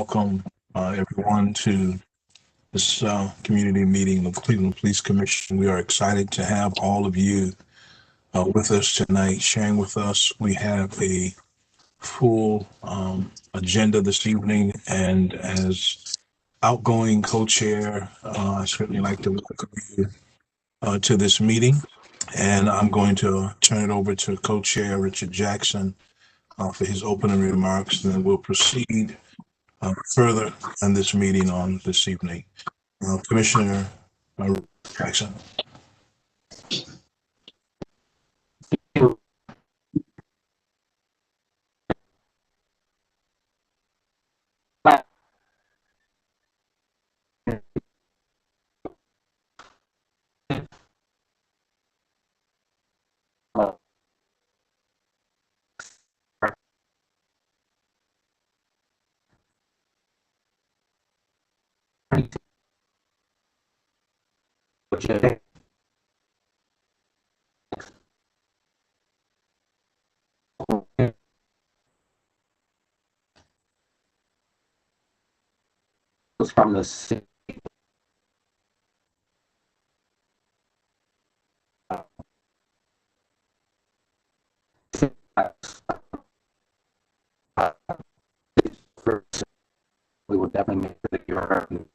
welcome everyone to this community meeting of Cleveland Police Commission. We are excited to have all of you with us tonight, sharing with us. We have a full agenda this evening, and as outgoing co-chair, I certainly like to welcome you to this meeting. And I'm going to turn it over to co-chair Richard Jackson for his opening remarks, and then we'll proceed further in this meeting on this evening. Commissioner Jackson. From the city. We will definitely make sure that you're heard.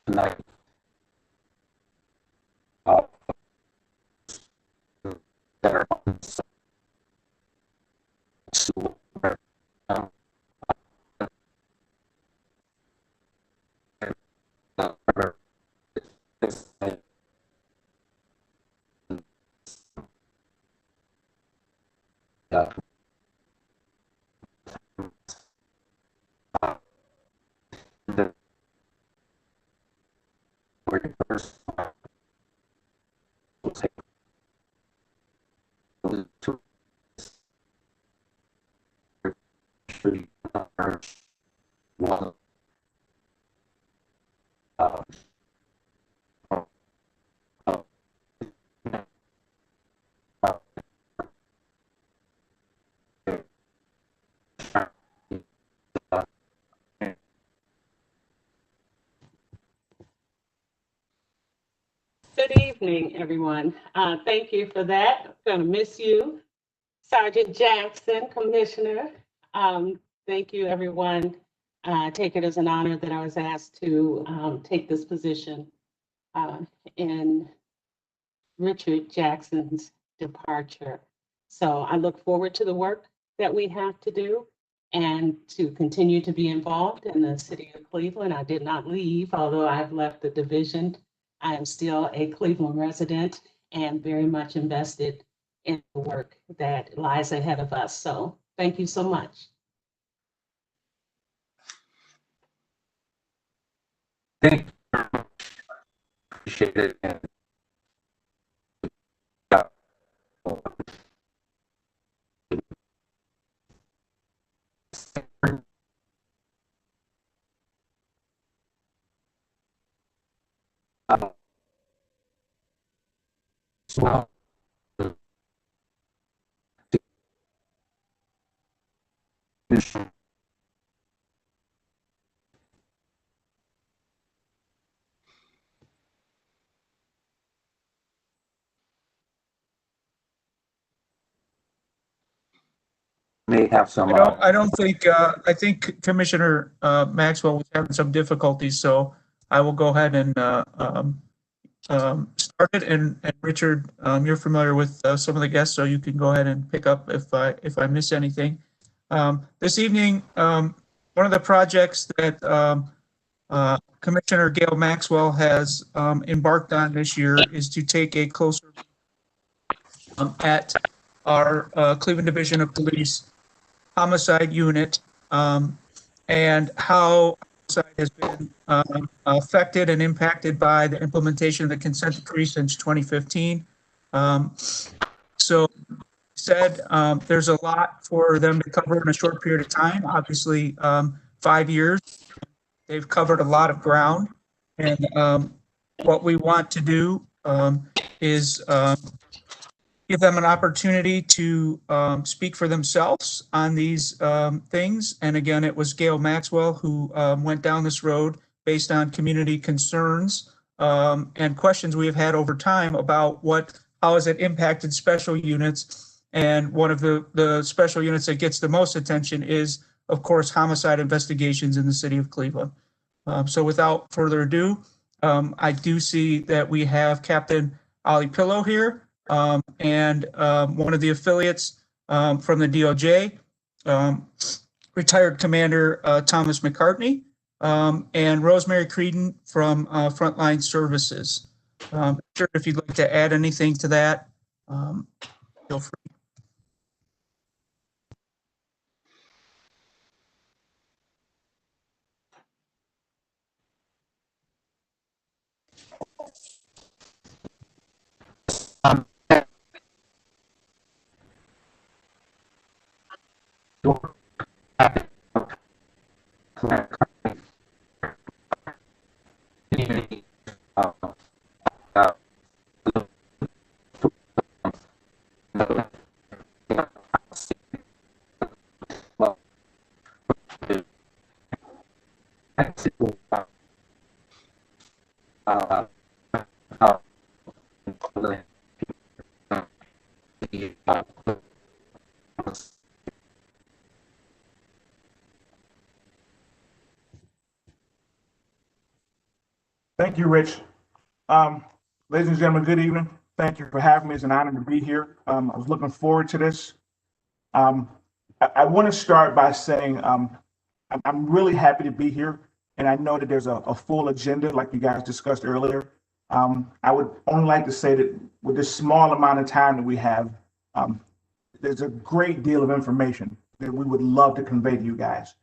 Tonight, that are Good evening, everyone. Thank you for that. I'm going to miss you, Sergeant Jackson, Commissioner. Thank you, everyone. I take it as an honor that I was asked to take this position in Richard Jackson's departure. So I look forward to the work that we have to do and to continue to be involved in the city of Cleveland. I did not leave, although I've left the division. I am still a Cleveland resident and very much invested in the work that lies ahead of us. So thank you so much. Thank you. Appreciate it. And well, may have some. I don't think. I think Commissioner Maxwell was having some difficulties, so I will go ahead and start it. And Richard, you're familiar with some of the guests, so you can go ahead and pick up if I miss anything. This evening, one of the projects that Commissioner Gail Maxwell has embarked on this year is to take a closer look at our Cleveland Division of Police homicide unit and how homicide has been affected and impacted by the implementation of the consent decree since 2015. So said there's a lot for them to cover in a short period of time. Obviously, 5 years, they've covered a lot of ground. And what we want to do is give them an opportunity to speak for themselves on these things. And again, it was Gail Maxwell who went down this road based on community concerns and questions we have had over time about how has it impacted special units. And one of the special units that gets the most attention is, of course, homicide investigations in the city of Cleveland. So without further ado, I do see that we have Captain Ali Pillow here. And one of the affiliates from the DOJ, retired Commander Thomas McCartney, and Rosemary Creedon from Frontline Services. Sure, if you'd like to add anything to that, feel free. Thank you, Rich. Ladies and gentlemen, good evening. Thank you for having me. It's an honor to be here. I was looking forward to this. I want to start by saying I'm really happy to be here, and I know that there's a full agenda like you guys discussed earlier. I would only like to say that with this small amount of time that we have, there's a great deal of information that we would love to convey to you guys.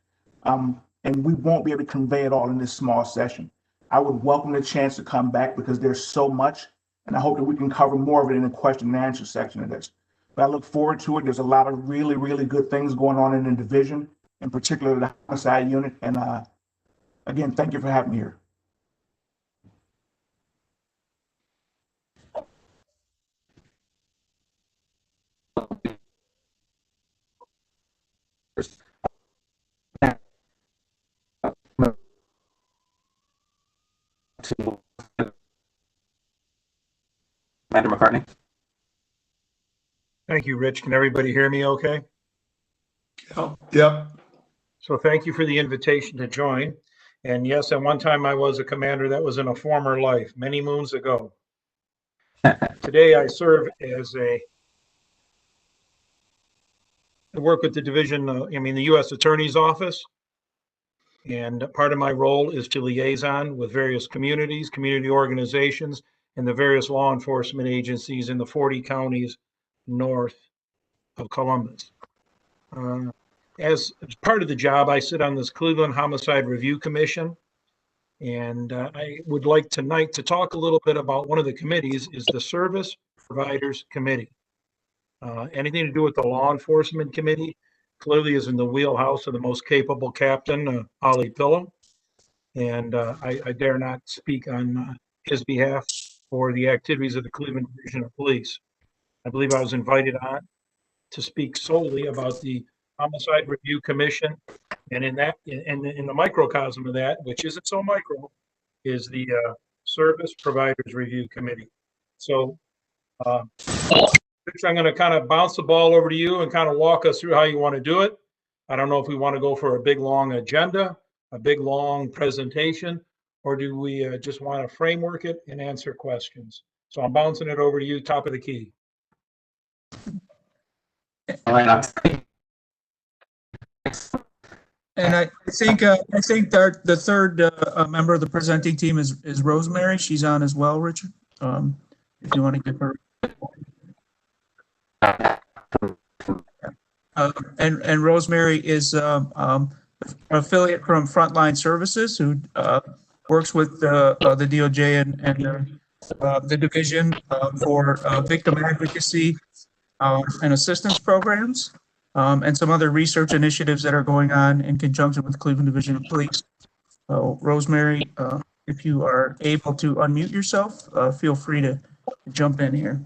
And we won't be able to convey it all in this small session. I would welcome the chance to come back because there's so much, and I hope that we can cover more of it in the question and answer section of this. But I look forward to it. There's a lot of really, really good things going on in the division, in particular the homicide unit. And again, thank you for having me here. Commander McCartney. Thank you, Rich. Can everybody hear me okay? Yep. So thank you for the invitation to join. And yes, at one time I was a commander. That was in a former life, many moons ago. Today I serve as I work with the division, the U.S. Attorney's Office. And part of my role is to liaison with various communities, community organizations, and the various law enforcement agencies in the 40 counties north of Columbus. As part of the job, I sit on this Cleveland Homicide Review Commission. And I would like tonight to talk a little bit about one of the committees is the Service Providers Committee. Anything to do with the Law Enforcement Committee clearly is in the wheelhouse of the most capable captain, Ali Pillow. And I dare not speak on his behalf or the activities of the Cleveland Division of Police. I believe I was invited on to speak solely about the Homicide Review Commission, and in the microcosm of that, which isn't so micro, is the Service Providers Review Committee. So, Rich, I'm going to kind of bounce the ball over to you and kind of walk us through how you want to do it. I don't know if we want to go for a big long agenda, a big long presentation, or do we just want to framework it and answer questions? So I'm bouncing it over to you, top of the key. And I think the third member of the presenting team is Rosemary. She's on as well, Richard. If you want to give her. And Rosemary is affiliate from Frontline Services who works with the DOJ and the division for victim advocacy and assistance programs, and some other research initiatives that are going on in conjunction with Cleveland Division of Police. So Rosemary, if you are able to unmute yourself, feel free to jump in here.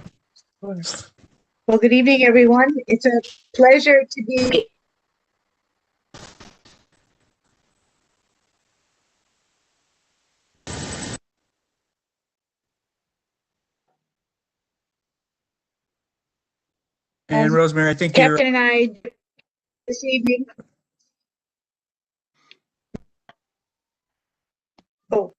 Well, good evening, everyone. It's a pleasure to be And Rosemary, I think you're. Captain and I this evening. Oh.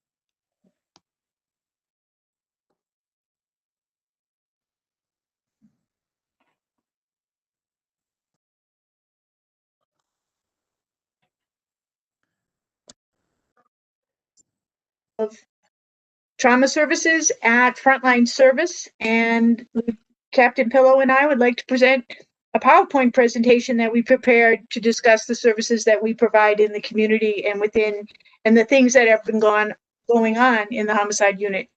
Of trauma services at Frontline Service, and Captain Pillow and I would like to present a PowerPoint presentation that we prepared to discuss the services that we provide in the community and within, and the things that have been going on in the homicide unit.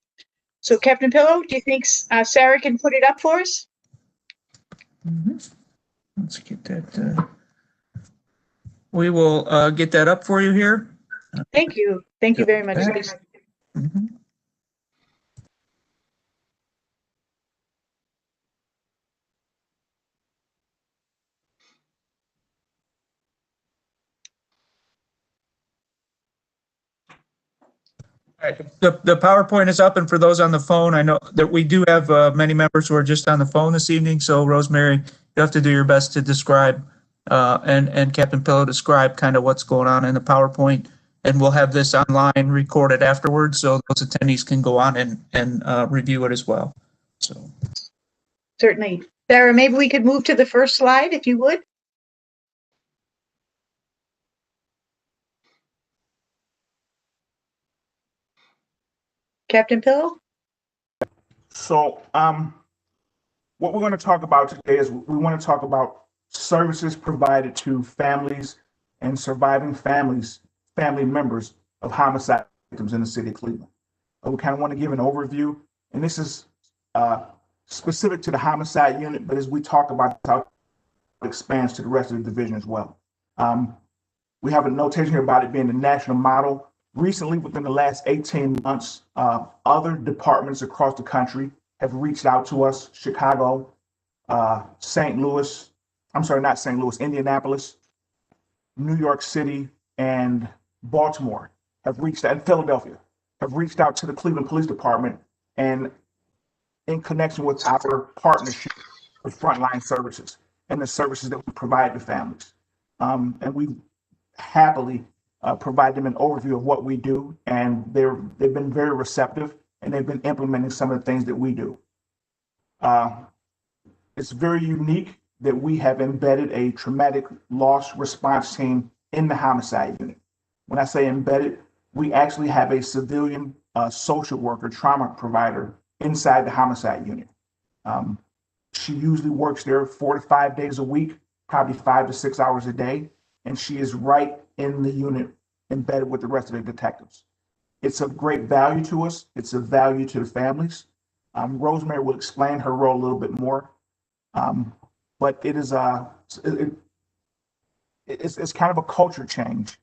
So Captain Pillow, do you think Sarah can put it up for us? Let's get that. We will get that up for you here. Thank you. Thank you very much. Mhm. All right, the PowerPoint is up, and for those on the phone, I know that we do have many members who are just on the phone this evening. So Rosemary, you have to do your best to describe and Captain Pillow describe kind of what's going on in the PowerPoint, and we'll have this online recorded afterwards, so those attendees can go on and review it as well. So Certainly. Sarah, maybe we could move to the first slide if you would. Captain Pillow? So, what we're going to talk about today is we want to talk about services provided to families and surviving family members of homicide victims in the city of Cleveland. We kind of want to give an overview, and this is specific to the homicide unit, but as we talk about how it expands to the rest of the division as well. We have a notation here about it being the national model. Recently, within the last 18 months, other departments across the country have reached out to us. Chicago, St. Louis, I'm sorry, not St. Louis, Indianapolis, New York City, and Baltimore have reached out, and Philadelphia have reached out to the Cleveland Police Department, and in connection with our partnership with Frontline Services and the services that we provide to families. And we happily provide them an overview of what we do, and they've been very receptive, and they've been implementing some of the things that we do. It's very unique that we have embedded a traumatic loss response team in the homicide unit. When I say embedded, we actually have a civilian social worker, trauma provider inside the homicide unit. She usually works there 4 to 5 days a week, probably 5 to 6 hours a day, and she is right in the unit embedded with the rest of the detectives. It's of great value to us. It's of value to the families. Rosemary will explain her role a little bit more, but it is it's kind of a culture change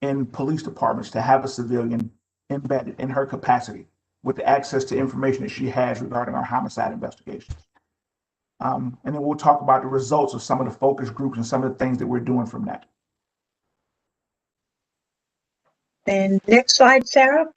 in police departments to have a civilian embedded in her capacity with the access to information that she has regarding our homicide investigations. And then we'll talk about the results of some of the focus groups and some of the things that we're doing from that. And next slide, Sarah.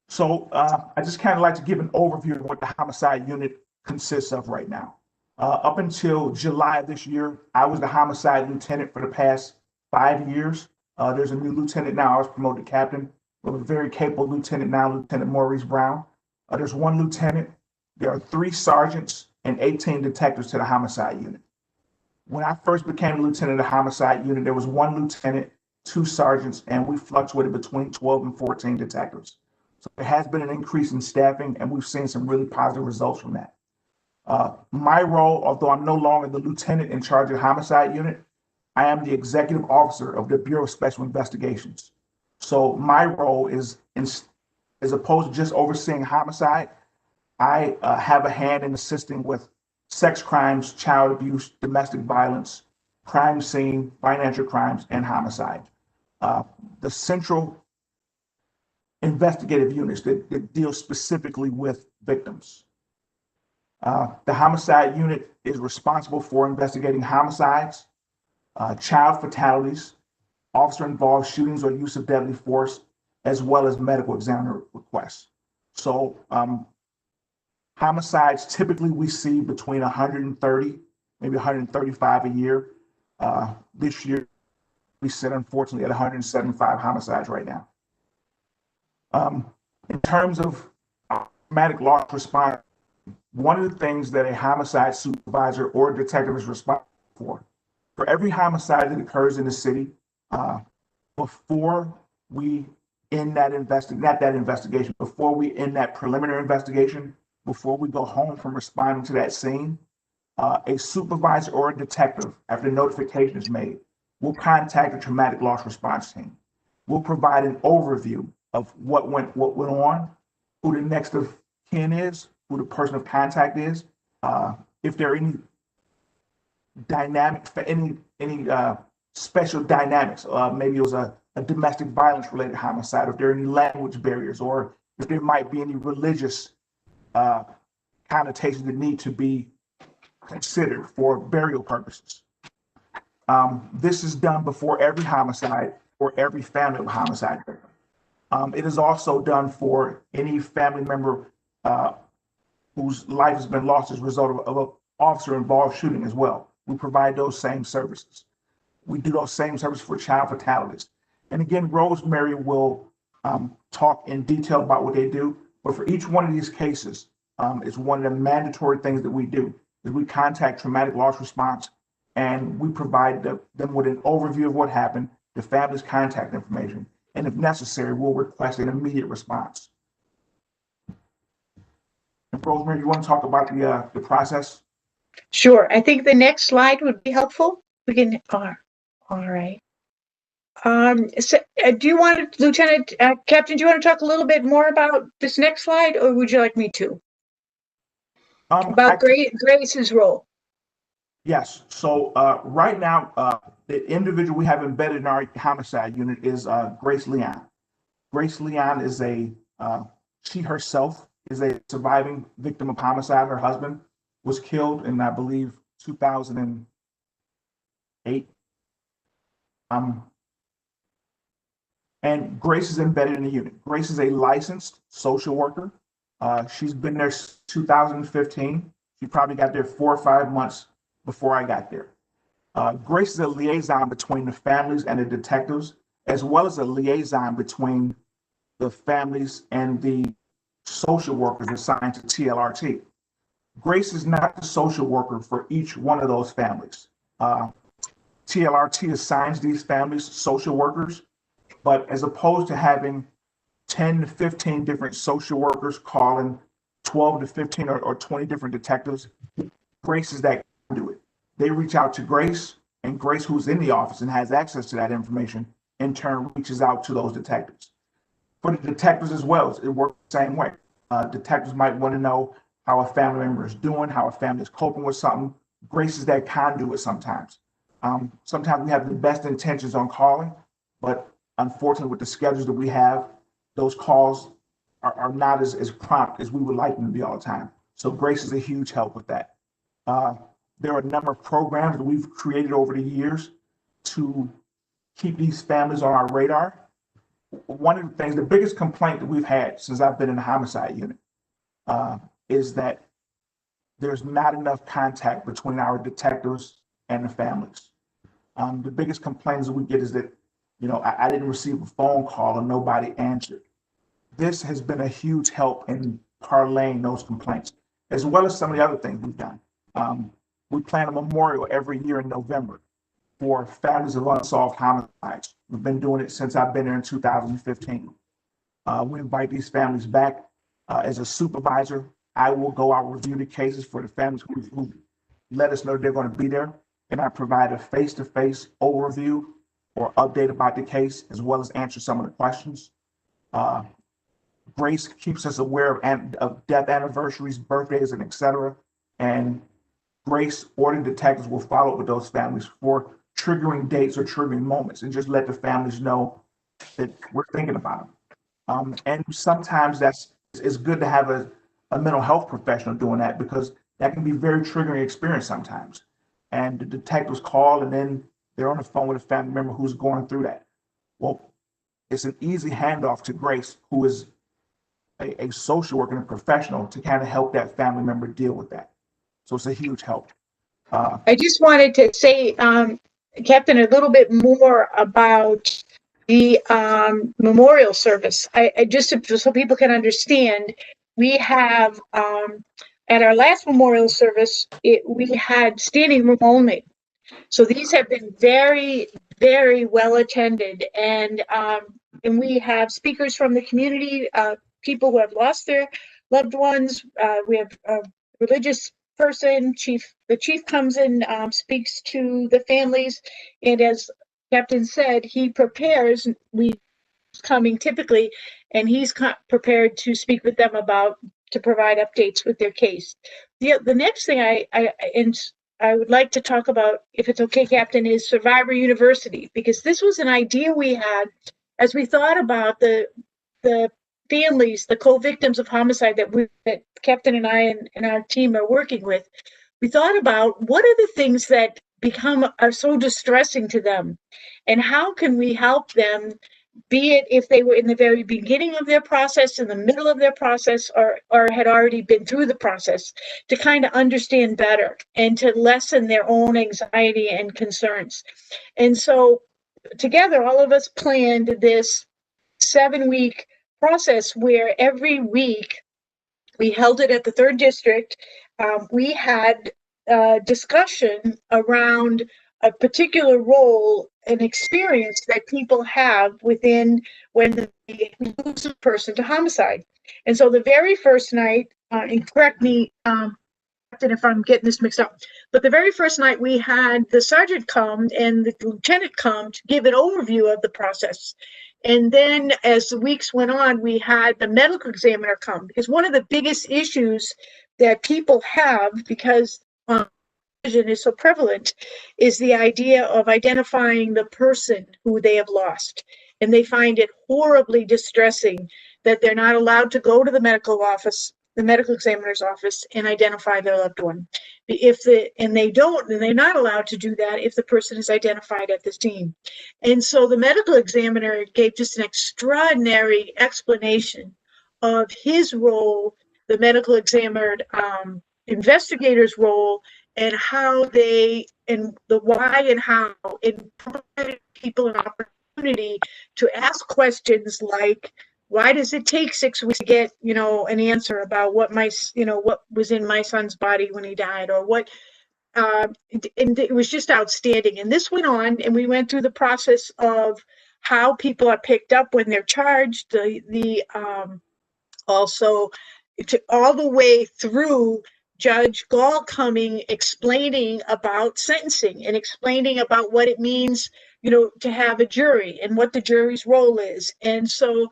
So I just kind of like to give an overview of what the homicide unit consists of right now. Up until July of this year, I was the homicide lieutenant for the past 5 years. There's a new lieutenant now. I was promoted to captain. We have a very capable lieutenant now, Lieutenant Maurice Brown. There's one lieutenant. There are 3 sergeants and 18 detectives to the homicide unit. When I first became lieutenant of the homicide unit, there was 1 lieutenant, 2 sergeants, and we fluctuated between 12 and 14 detectives. So there has been an increase in staffing, and we've seen some really positive results from that. My role, although I'm no longer the lieutenant in charge of the homicide unit, I am the executive officer of the Bureau of Special Investigations. So my role is, as opposed to just overseeing homicide, I have a hand in assisting with sex crimes, child abuse, domestic violence, crime scene, financial crimes, and homicide. The central investigative units that deal specifically with victims. The homicide unit is responsible for investigating homicides, child fatalities, officer-involved shootings or use of deadly force, as well as medical examiner requests. So homicides, typically we see between 130, maybe 135 a year. This year, we sit unfortunately at 175 homicides right now. In terms of traumatic loss response, one of the things that a homicide supervisor or detective is responsible for every homicide that occurs in the city, before we end that investigation, before we end that preliminary investigation, before we go home from responding to that scene, a supervisor or a detective, after notification is made, will contact the traumatic loss response team. We'll provide an overview of what went on, who the next of kin is, who the person of contact is, if there are any dynamic, any special dynamics. Maybe it was a domestic violence related homicide, if there are any language barriers, or if there might be any religious connotations that need to be considered for burial purposes. This is done before every homicide or every family of homicide. It is also done for any family member whose life has been lost as a result of an officer-involved shooting as well. We provide those same services. We do those same services for child fatalities. And again, Rosemary will talk in detail about what they do, but for each one of these cases, it's one of the mandatory things that we do, is we contact traumatic loss response, and we provide them with an overview of what happened, the family's contact information, and if necessary, we'll request an immediate response. And Rosemary, you want to talk about the process? Sure. I think the next slide would be helpful. We can, all right. So, do you want to, Lieutenant, Captain, do you want to talk a little bit more about this next slide, or would you like me to? About Grace's role. Yes. So right now, the individual we have embedded in our homicide unit is Grace Leon. Grace Leon is she herself is a surviving victim of homicide. Her husband was killed in, I believe, 2008. And Grace is embedded in the unit. Grace is a licensed social worker. She's been there since 2015. She probably got there 4 or 5 months before I got there. Grace is a liaison between the families and the detectives, as well as a liaison between the families and the social workers assigned to TLRT. Grace is not the social worker for each one of those families. TLRT assigns these families social workers, but as opposed to having 10 to 15 different social workers calling 12 to 15 or 20 different detectives, Grace is that conduit. They reach out to Grace, and Grace, who's in the office and has access to that information, in turn reaches out to those detectives. For the detectives as well, it works the same way. Detectives might want to know how a family member is doing, how a family is coping with something. Grace is that conduit sometimes. Sometimes we have the best intentions on calling, but unfortunately with the schedules that we have, those calls are not as prompt as we would like them to be all the time. So Grace is a huge help with that. There are a number of programs that we've created over the years to keep these families on our radar. One of the things, the biggest complaint that we've had since I've been in the homicide unit is that there's not enough contact between our detectives and the families. The biggest complaints that we get is that, I didn't receive a phone call and nobody answered. This has been a huge help in parlaying those complaints, as well as some of the other things we've done. We plan a memorial every year in November for families of unsolved homicides. We've been doing it since I've been there in 2015. We invite these families back. As a supervisor, I will go out and review the cases for the families who let us know they're going to be there. And I provide a face-to-face overview or update about the case, as well as answer some of the questions. Grace keeps us aware of death anniversaries, birthdays, and etc. And Grace or the detectives will follow up with those families for triggering dates or triggering moments, and just let the families know that we're thinking about them. And sometimes it's good to have a mental health professional doing that, because that can be very triggering experience sometimes. And the detectives call, and then they're on the phone with a family member who's going through that. Well, it's an easy handoff to Grace, who is a social worker and a professional, to kind of help that family member deal with that. So it's a huge help. I just wanted to say, Captain, a little bit more about the memorial service. I just, so people can understand, we have at our last memorial service, we had standing room only. So these have been very, very well attended, and we have speakers from the community, people who have lost their loved ones. We have a religious person, the chief comes in, speaks to the families, and as Captain said, he prepares. We coming typically, and he's prepared to speak with them to provide updates with their case. The next thing I would like to talk about, if it's okay, Captain, is Survivor University, because this was an idea we had as we thought about the families, the co-victims of homicide that Captain and I and our team are working with. We thought about what are the things that are so distressing to them, and how can we help them, be it if they were in the very beginning of their process, in the middle of their process, or had already been through the process, to kind of understand better and to lessen their own anxiety and concerns. And so together, all of us planned this 7-week process where every week we held it at the 3rd District. We had a discussion around a particular role and experience that people have within when they lose a person to homicide. And so the very first night, and correct me if I'm getting this mixed up, but the very first night we had the sergeant come and the lieutenant come to give an overview of the process. And then as the weeks went on, we had the medical examiner come, because one of the biggest issues that people have, because is so prevalent, is the idea of identifying the person who they have lost. And they find it horribly distressing that they're not allowed to go to the medical examiner's office, and identify their loved one. And they're not allowed to do that if the person is identified at the scene. And so the medical examiner gave just an extraordinary explanation of his role, the medical examiner investigator's role, and how and the why and how, and provided people an opportunity to ask questions like, why does it take 6 weeks to get, an answer about what was in my son's body when he died, or what, and it was just outstanding. And this went on, and we went through the process of how people are picked up when they're charged, also all the way through Judge Gall coming, explaining about sentencing and explaining about what it means, to have a jury and what the jury's role is. And so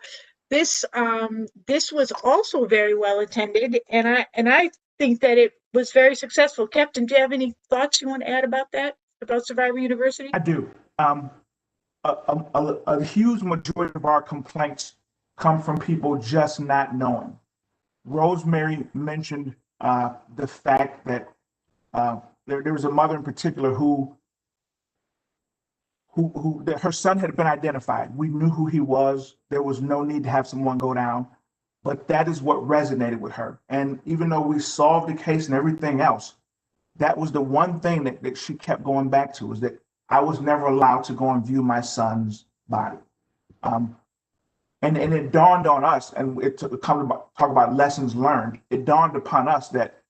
this was also very well attended, and I think that it was very successful. Captain, do you have any thoughts you want to add about that, about Survivor University? I do. A huge majority of our complaints come from people just not knowing. Rosemary mentioned the fact that there was a mother in particular who her son had been identified. We knew who he was. There was no need to have someone go down, but that is what resonated with her. And even though we solved the case and everything else, that was the one thing that she kept going back to, is that I was never allowed to go and view my son's body. And it dawned on us, and talk about lessons learned. It dawned upon us that,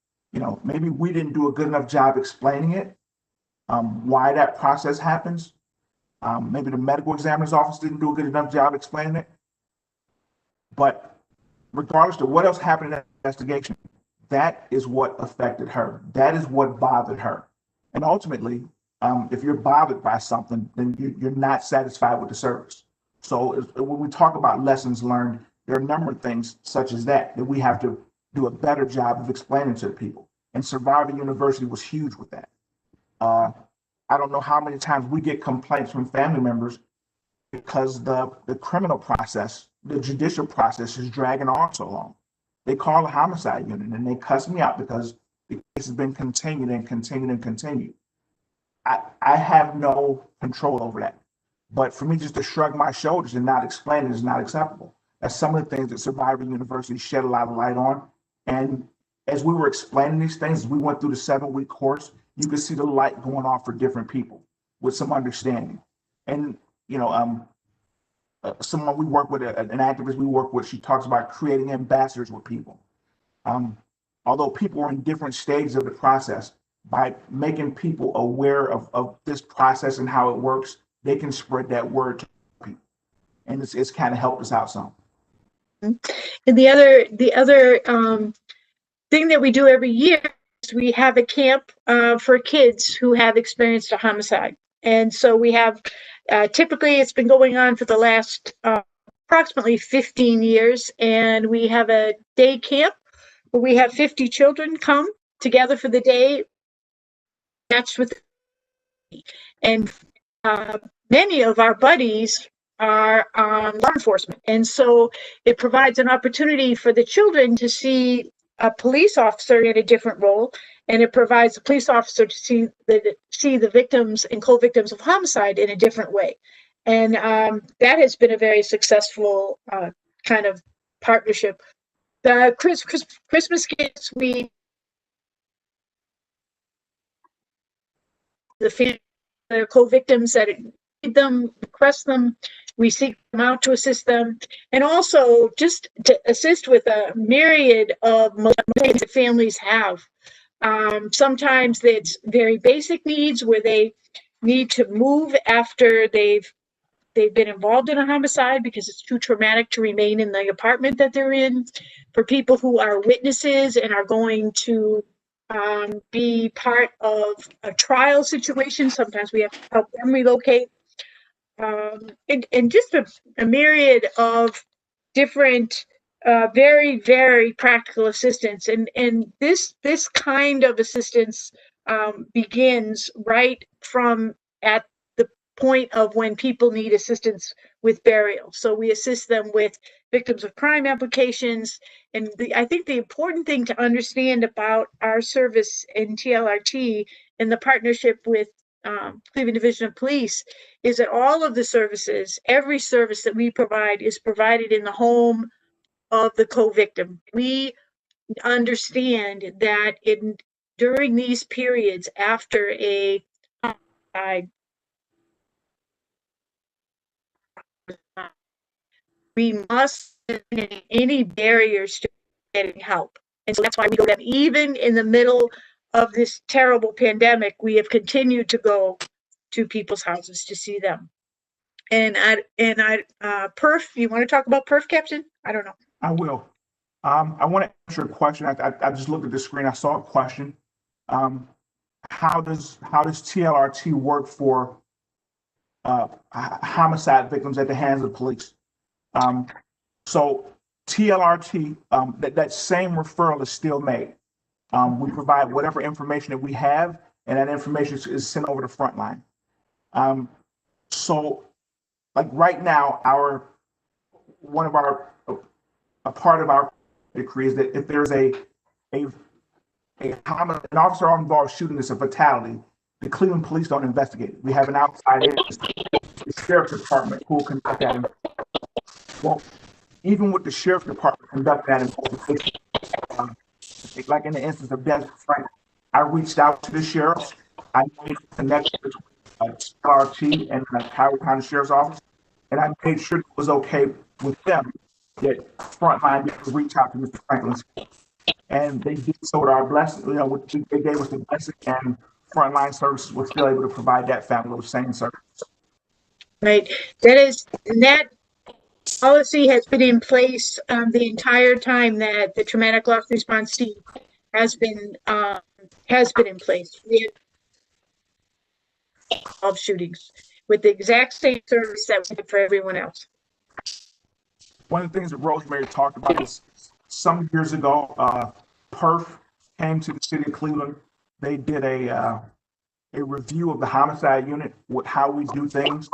maybe we didn't do a good enough job explaining it, why that process happens. Maybe the medical examiner's office didn't do a good enough job explaining it. But regardless of what else happened in that investigation, that is what affected her. That is what bothered her. And ultimately, if you're bothered by something, then you're not satisfied with the service. So when we talk about lessons learned, there are a number of things such as that we have to do a better job of explaining to the people. And Survivor University was huge with that. I don't know how many times we get complaints from family members because the criminal process, the judicial process is dragging on so long. They call the homicide unit and they cuss me out because the case has been continued and continued and continued. I have no control over that. But for me just to shrug my shoulders and not explain it is not acceptable. That's some of the things that Survivor University shed a lot of light on. And as we were explaining these things, as we went through the 7-week course, you could see the light going off for different people with some understanding. And, someone we work with, an activist we work with, she talks about creating ambassadors with people. Although people are in different stages of the process, by making people aware of this process and how it works, they can spread that word to people. And it's kind of helped us out some. And the other thing that we do every year is we have a camp for kids who have experienced a homicide. And so we have, typically it's been going on for the last approximately 15 years. And we have a day camp where we have 50 children come together for the day, matched with, and many of our buddies are law enforcement. And so it provides an opportunity for the children to see a police officer in a different role, and it provides a police officer to see the victims and co-victims of homicide in a different way. And that has been a very successful kind of partnership. The Christmas gifts, the co-victims that need them, request them, we seek them out to assist them, and also just to assist with a myriad of things that families have. Sometimes it's very basic needs where they need to move after they've been involved in a homicide because it's too traumatic to remain in the apartment that they're in. For people who are witnesses and are going to be part of a trial situation, sometimes we have to help them relocate. And just a myriad of different, very, very practical assistance. And this kind of assistance begins right from at the point of when people need assistance with burial. So we assist them with victims of crime applications. And I think the important thing to understand about our service in TLRT and the partnership with Cleveland Division of Police is that all of the services, every service that we provide is provided in the home of the co-victim. We understand that during these periods after a homicide, we must eliminate any barriers to getting help. And so that's why we go to them. Even in the middle of this terrible pandemic, we have continued to go to people's houses to see them. And Perf, you want to talk about Perf, Captain? I don't know. I will. I want to answer a question. I just looked at the screen. I saw a question. How does TLRT work for homicide victims at the hands of police? So TLRT, that same referral is still made. We provide whatever information that we have, and that information is sent over to Frontline. So, like right now, a part of our decree is that if there's an officer involved shooting that's a fatality, the Cleveland police don't investigate it. We have an outside agency, the sheriff's department, who will conduct that. Well, even with the sheriff's department conducting that investigation, like in the instance of Desmond Frank, I reached out to the sheriffs. I made a connection between TLRT and the Howard County Sheriff's Office, and I made sure it was okay with them that Frontline could reach out to Mr. Franklin's. And they did so with our blessing. They gave us the blessing, and Frontline Services was still able to provide that family with the same service. Right. That policy has been in place the entire time that the traumatic loss response team has been in place. We had of shootings with the exact same service that we did for everyone else. One of the things that Rosemary talked about is some years ago, PERF came to the city of Cleveland. They did a review of the homicide unit with how we do things,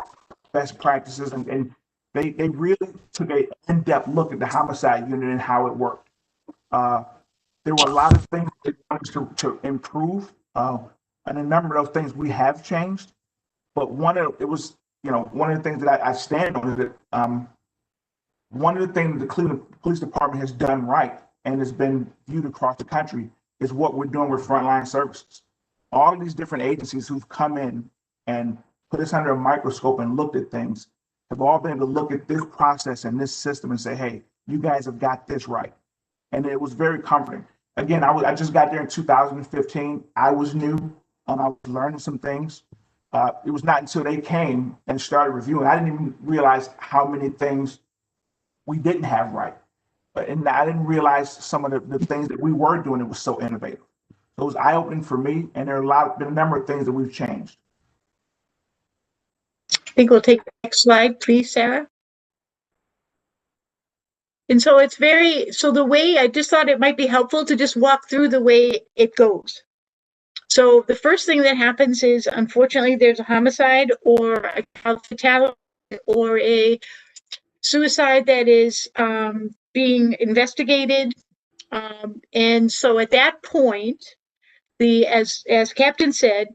best practices, and they really took an in-depth look at the homicide unit and how it worked. There were a lot of things they wanted to improve, and a number of those things we have changed. But one of the things that I stand on is that one of the things the Cleveland Police Department has done right and has been viewed across the country is what we're doing with frontline services. All of these different agencies who've come in and put us under a microscope and looked at things have all been able to look at this process and this system and say, hey, you guys have got this right. And it was very comforting. Again, I just got there in 2015. I was new. I was learning some things. It was not until they came and started reviewing, I didn't even realize how many things we didn't have right. And I didn't realize some of the things that we were doing that was so innovative. So it was eye-opening for me, and there are been a number of things that we've changed. I think we'll take the next slide, please, Sarah. And so so the way, I just thought it might be helpful to just walk through the way it goes. So the first thing that happens is, unfortunately, there's a homicide or a child fatality or a suicide that is being investigated. And so at that point, as Captain said,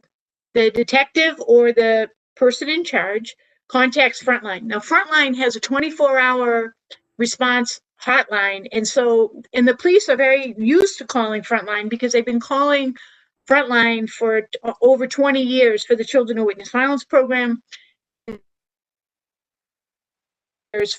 the detective or the person in charge contacts Frontline. Now, Frontline has a 24-hour response hotline. And the police are very used to calling Frontline because they've been calling Frontline for over 20 years for the Children Who Witness Violence program,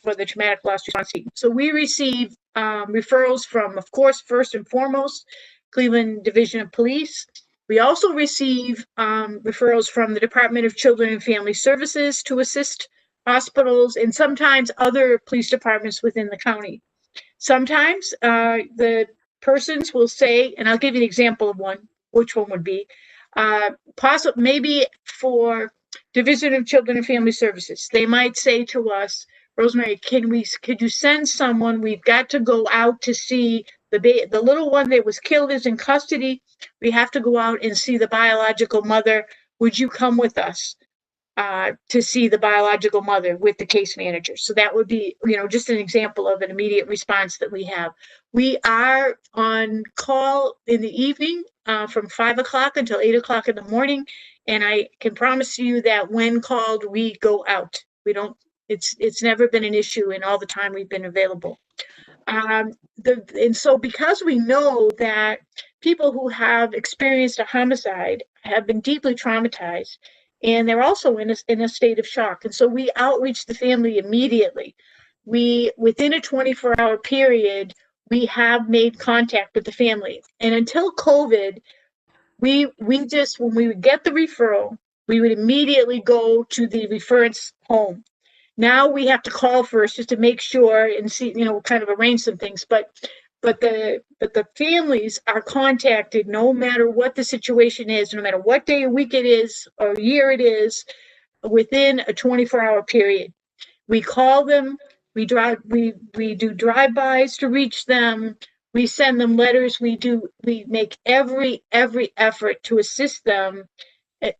for the traumatic loss response team. So we receive referrals from, of course, first and foremost, Cleveland Division of Police. We also receive referrals from the Department of Children and Family Services to assist hospitals and sometimes other police departments within the county. Sometimes the persons will say, and I'll give you an example of one, which one would be, maybe for Division of Children and Family Services. They might say to us, Rosemary, could you send someone? We've got to go out to see the little one that was killed is in custody. We have to go out and see the biological mother. Would you come with us to see the biological mother with the case manager? So that would be, just an example of an immediate response that we have. We are on call in the evening from 5 o'clock until 8 o'clock in the morning. And I can promise you that when called, we go out. It's never been an issue in all the time we've been available. And so because we know that people who have experienced a homicide have been deeply traumatized, and they're also in a state of shock. And so we outreach the family immediately. Within a 24-hour period, we have made contact with the family. And until COVID, we just, when we would get the referral, we would immediately go to the reference home. Now we have to call first just to make sure and see, kind of arrange some things. But the families are contacted no matter what the situation is, no matter what day of week it is or year it is, within a 24-hour period. We call them, we do drive-bys to reach them, we send them letters, we make every effort to assist them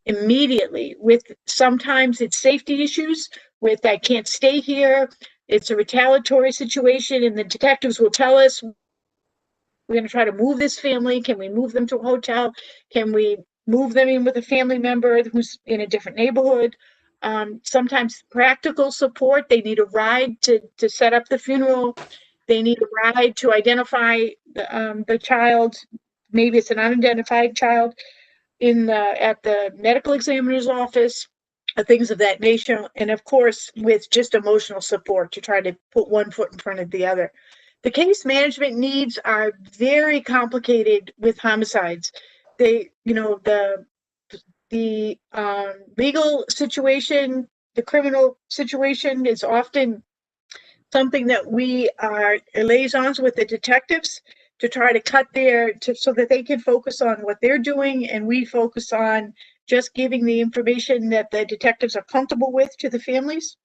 immediately. With sometimes it's safety issues with I can't stay here, it's a retaliatory situation, and the detectives will tell us, we're going to try to move this family. Can we move them to a hotel? Can we move them in with a family member who's in a different neighborhood? Sometimes practical support. They need a ride to set up the funeral. They need a ride to identify the child. Maybe it's an unidentified child at the medical examiner's office, things of that nature. And of course, with just emotional support to try to put one foot in front of the other. The case management needs are very complicated with homicides. The legal situation, the criminal situation is often something that we are liaisons with the detectives to try to cut so that they can focus on what they're doing, and we focus on just giving the information that the detectives are comfortable with to the families.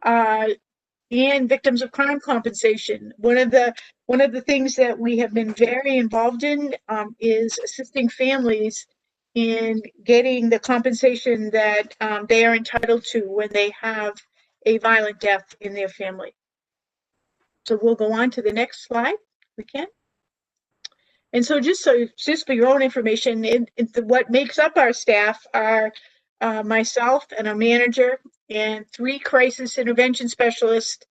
And victims of crime compensation. One of the things that we have been very involved in is assisting families in getting the compensation that they are entitled to when they have a violent death in their family. So we'll go on to the next slide. We can. And so just for your own information, what makes up our staff are myself and a manager and 3 crisis intervention specialists,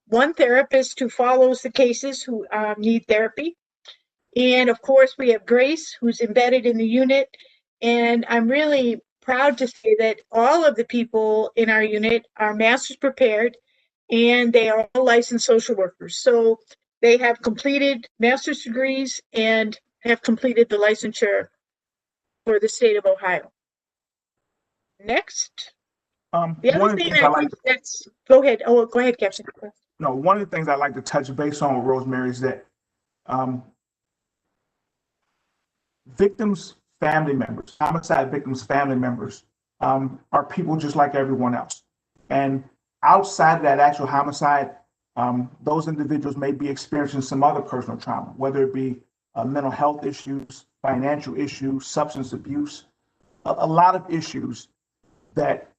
1 therapist who follows the cases who need therapy. And of course, we have Grace, who's embedded in the unit. And I'm really proud to say that all of the people in our unit are master's prepared, and they are all licensed social workers. So they have completed master's degrees and have completed the licensure for the state of Ohio. Next. The other thing that I think that's, go ahead. Oh, go ahead, Captain. No, one of the things I'd like to touch base on with Rosemary is that victims' family members, homicide victims' family members, are people just like everyone else. And outside of that actual homicide, those individuals may be experiencing some other personal trauma, whether it be mental health issues, financial issues, substance abuse, a lot of issues that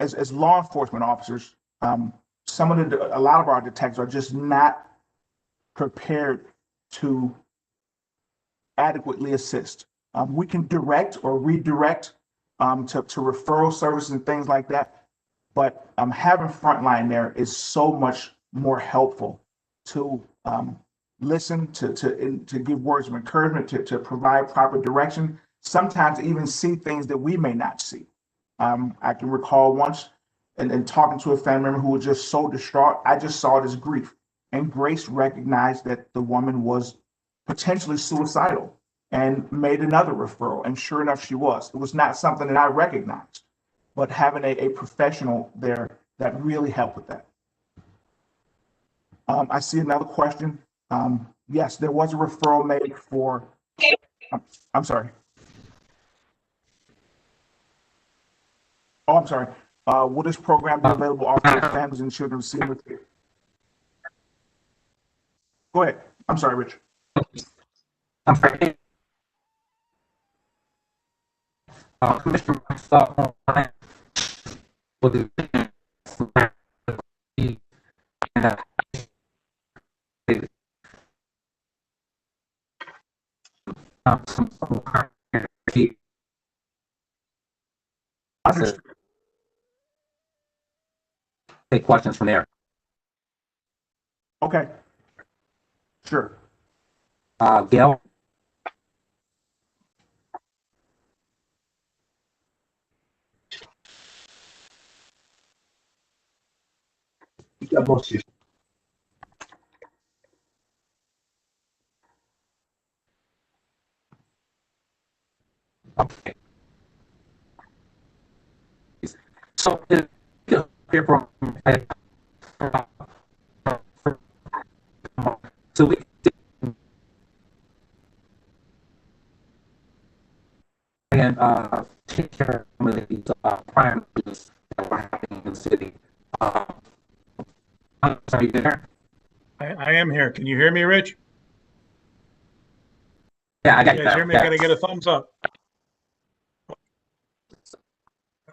as law enforcement officers, a lot of our detectives are just not prepared to adequately assist. We can direct or redirect to referral services and things like that, but having frontline there is so much more helpful to listen, to give words of encouragement, to provide proper direction, sometimes even see things that we may not see. I can recall once and talking to a family member who was just so distraught. I just saw it as grief, and Grace recognized that the woman was potentially suicidal and made another referral, and sure enough, she was. It was not something that I recognized, but having a professional there that really helped with that. I see another question. Yes, there was a referral made for, I'm sorry. Oh, I'm sorry. Will this program be available also for families and children receiving care? Go ahead. I'm sorry, Rich. I'm sorry. Commissioner, take questions from there. Okay. Sure. Gail? Okay. So, so we and take care of some of these crime issues that were happening in the city. I'm sorry, you there? I am here. Can you hear me, Rich? Yeah, I got You you. guys hear me? Yeah. Can I get a thumbs up?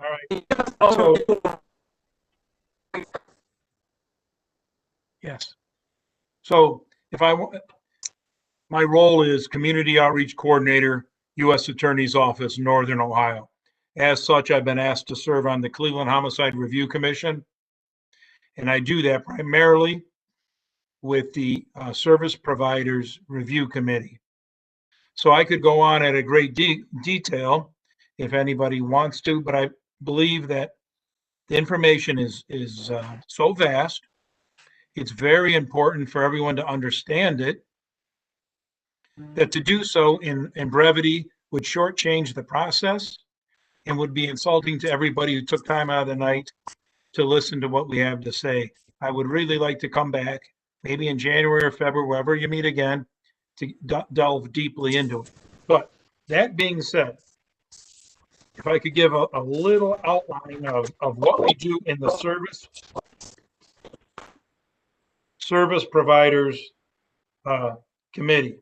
All right. So, yes. So my role is Community Outreach Coordinator, U.S. Attorney's Office, Northern Ohio. As such, I've been asked to serve on the Cleveland Homicide Review Commission. And I do that primarily with the Service Providers Review Committee. So I could go on at a great detail if anybody wants to, but I believe that the information is so vast. It's very important for everyone to understand it, that to do so in brevity would shortchange the process and would be insulting to everybody who took time out of the night to listen to what we have to say. I would really like to come back maybe in January or February, wherever you meet again, to delve deeply into it. But that being said, if I could give a little outline of what we do in the service providers committee.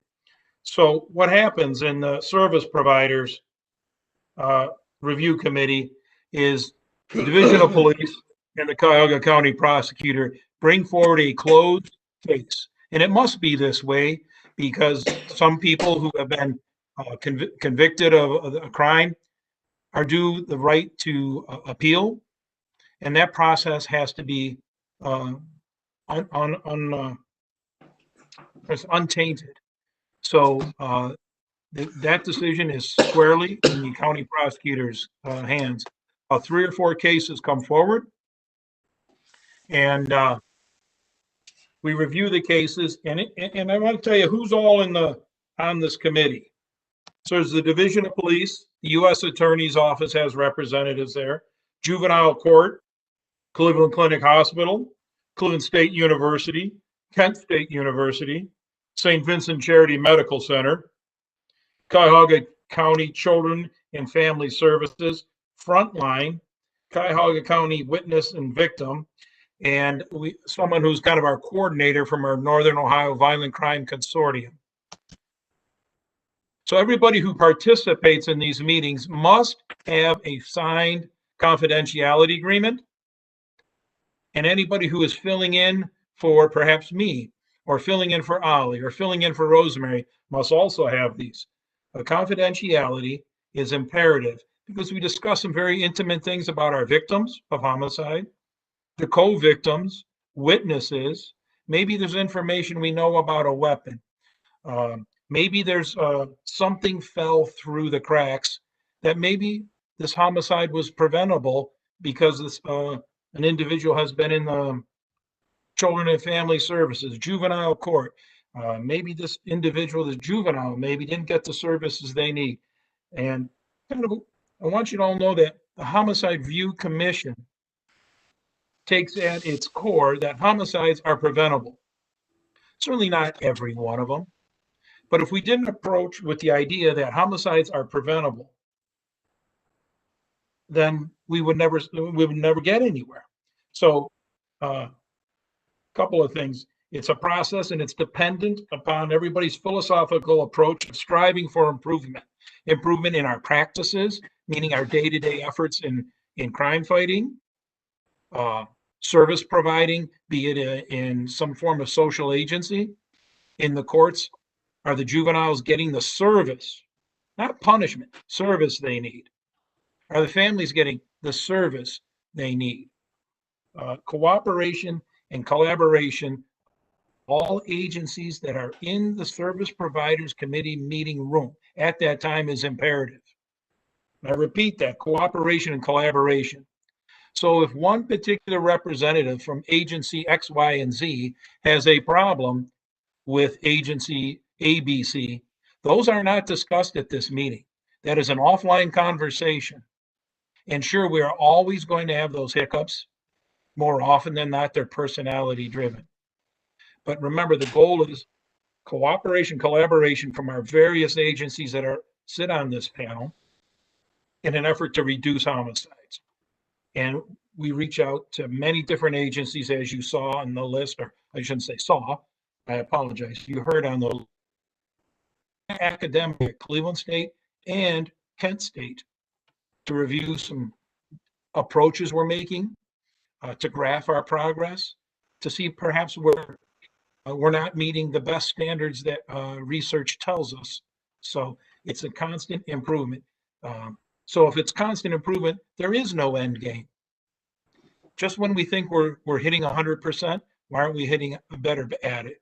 So what happens in the service providers review committee is the Division of Police and the Cuyahoga County prosecutor bring forward a closed case. And it must be this way because some people who have been convicted of a crime are due the right to appeal. And that process has to be untainted. So that decision is squarely in the county prosecutor's hands. 3 or 4 cases come forward, and we review the cases. And I want to tell you who's all on this committee. So there's the Division of Police, the U.S. Attorney's Office has representatives there, Juvenile Court, Cleveland Clinic Hospital, Cleveland State University, Kent State University, St. Vincent Charity Medical Center, Cuyahoga County Children and Family Services, Frontline, Cuyahoga County Witness and Victim, and someone who's kind of our coordinator from our Northern Ohio Violent Crime Consortium. So everybody who participates in these meetings must have a signed confidentiality agreement. And anybody who is filling in for perhaps me, or filling in for Ollie, or filling in for Rosemary must also have these. Confidentiality is imperative because we discuss some very intimate things about our victims of homicide, the co-victims, witnesses. Maybe there's information we know about a weapon. Maybe there's something fell through the cracks that maybe this homicide was preventable because this, an individual has been in the Children and Family Services, juvenile court. Maybe this individual, this juvenile, maybe didn't get the services they need. And kind of, I want you to all know that the Homicide Review Commission takes at its core that homicides are preventable. Certainly not every one of them. But if we didn't approach with the idea that homicides are preventable, then we would never get anywhere. So a couple of things. It's a process and it's dependent upon everybody's philosophical approach of striving for improvement. Improvement in our practices, meaning our day-to-day efforts in crime fighting, service providing, be it in some form of social agency. In the courts, are the juveniles getting the service, not punishment, service they need? Are the families getting the service they need? Cooperation and collaboration, all agencies that are in the Service Providers Committee meeting room at that time is imperative. I repeat that, cooperation and collaboration. So if one particular representative from agency X, Y, and Z has a problem with agency ABC, those are not discussed at this meeting. That is an offline conversation. And sure, we are always going to have those hiccups. More often than not, they're personality driven. But remember, the goal is cooperation, collaboration from our various agencies that sit on this panel in an effort to reduce homicides. And we reach out to many different agencies, as you saw on the list, or I shouldn't say saw, I apologize. You heard on the academic, Cleveland State and Kent State, to review some approaches we're making, to graph our progress, to see perhaps where we're not meeting the best standards that research tells us. So it's a constant improvement. So if it's constant improvement, there is no end game. Just when we think we're hitting 100%, why aren't we hitting better at it?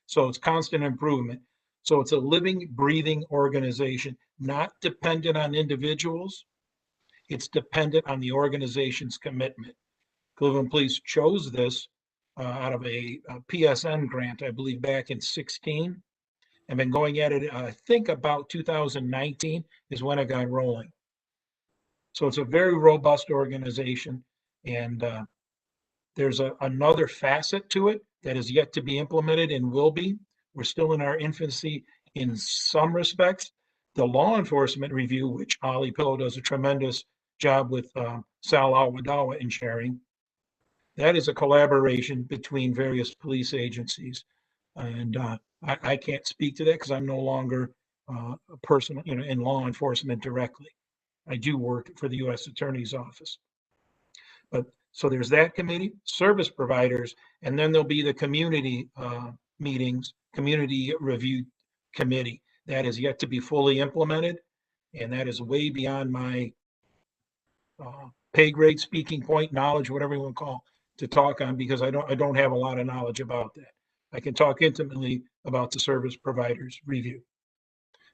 So it's constant improvement. So it's a living, breathing organization, not dependent on individuals. It's dependent on the organization's commitment. Cleveland Police chose this out of a PSN grant, I believe back in 16, and been going at it, I think about 2019 is when it got rolling. So it's a very robust organization. And There's another facet to it that is yet to be implemented and will be. We're still in our infancy in some respects. The law enforcement review, which Ali Pillow does a tremendous job with Sal Al-Wadawa in sharing, that is a collaboration between various police agencies. And I can't speak to that because I'm no longer a person, in law enforcement directly. I do work for the U.S. Attorney's Office. But so there's that committee, service providers, and then there'll be the community meetings, community review committee. That is yet to be fully implemented, and that is way beyond my pay grade, speaking point, knowledge, whatever you want to call, to talk on, because I don't have a lot of knowledge about that. I can talk intimately about the service providers review.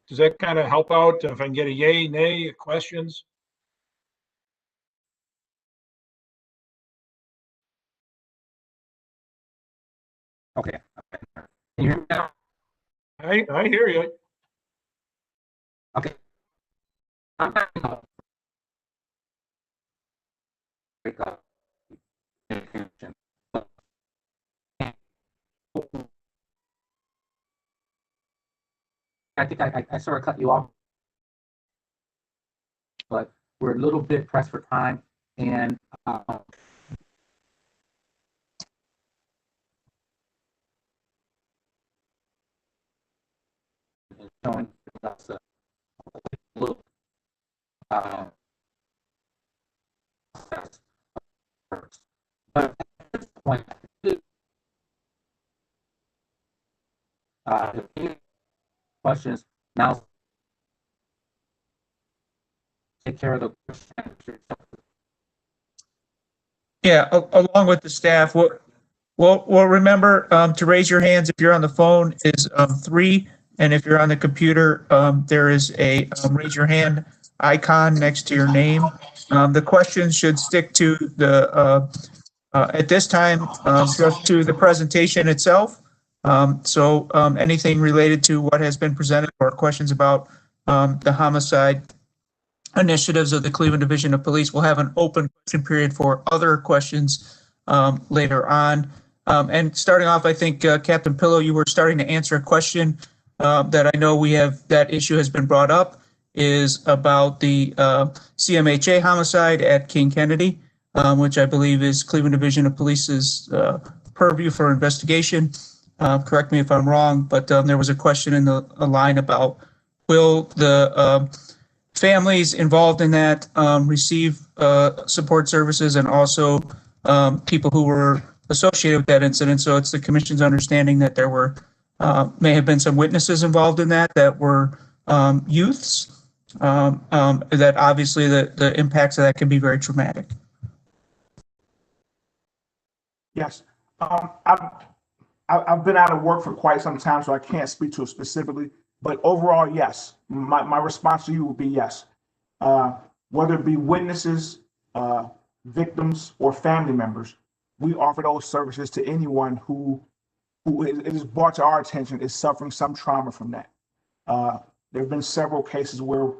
Does that kind of help out? If I can get a yay, nay, questions? Okay. Can you hear me now? I hear you. Okay. I'm backing up. I think I sort of cut you off, but we're a little bit pressed for time, and showing us a look. But at this point, questions now. Take care of the question. Yeah, along with the staff, well, remember to raise your hands if you're on the phone is 3, and if you're on the computer, there is a raise your hand icon next to your name. The questions should stick to the at this time just to the presentation itself. So anything related to what has been presented or questions about the homicide initiatives of the Cleveland Division of Police, will have an open question period for other questions later on. And starting off, I think Captain Pillow, you were starting to answer a question that I know that issue has been brought up, is about the CMHA homicide at King Kennedy, which I believe is Cleveland Division of Police's purview for investigation. Correct me if I'm wrong, but there was a question in the line about will the families involved in that receive support services, and also people who were associated with that incident. So it's the commission's understanding that there were may have been some witnesses involved in that were youths. That obviously the impacts of that can be very traumatic. Yes. I've been out of work for quite some time, so I can't speak to it specifically. But overall, yes. My response to you would be yes. Whether it be witnesses, victims, or family members, we offer those services to anyone who it is brought to our attention is suffering some trauma from that. There have been several cases where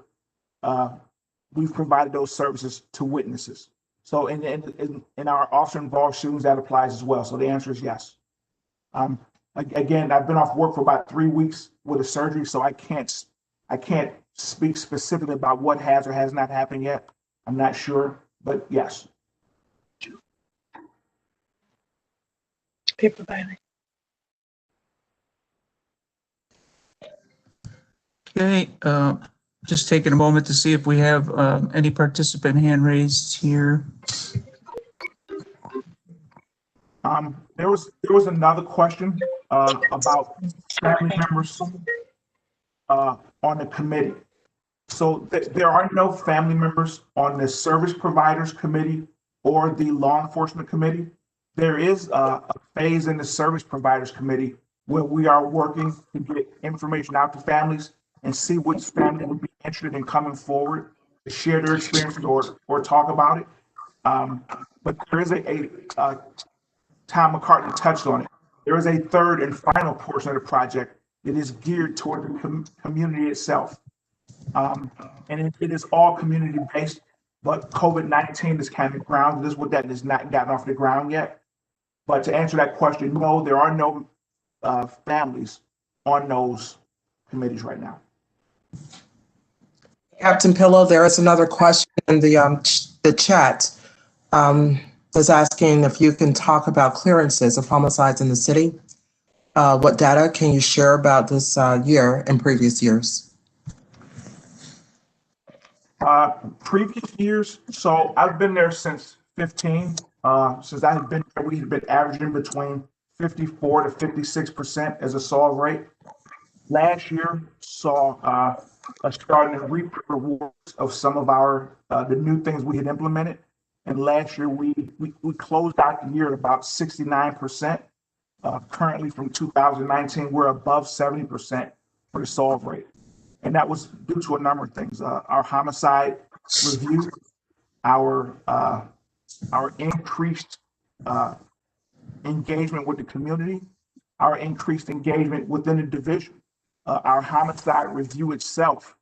we've provided those services to witnesses. So in our officer-involved shootings, that applies as well. So the answer is yes. Again, I've been off work for about 3 weeks with a surgery, so I can't speak specifically about what has or has not happened yet. I'm not sure, but yes. Paper filing. Okay, just taking a moment to see if we have any participant hand raised here. There was another question about family members on the committee. So there are no family members on the service providers committee or the law enforcement committee. There is a phase in the service providers committee where we are working to get information out to families and see which family would be interested in coming forward to share their experiences or talk about it. But there is Tom McCartney touched on it. There is a third and final portion of the project that is geared toward the community itself. And it is all community based, but COVID-19 is kind of grounded. This is what that has not gotten off the ground yet. But to answer that question, no, there are no families on those committees right now. Captain Pillow, there is another question in the chat. Is asking if you can talk about clearances of homicides in the city. What data can you share about this year and previous years? Previous years, so I've been there since 15. Since I've been there, we've been averaging between 54 to 56% as a solve rate. Last year saw us starting to reap the rewards of some of our the new things we had implemented. And last year we closed out the year at about 69%. Currently from 2019, we're above 70% for the solve rate. And that was due to a number of things. Our homicide review, our increased engagement with the community, our increased engagement within the division. Our homicide review itself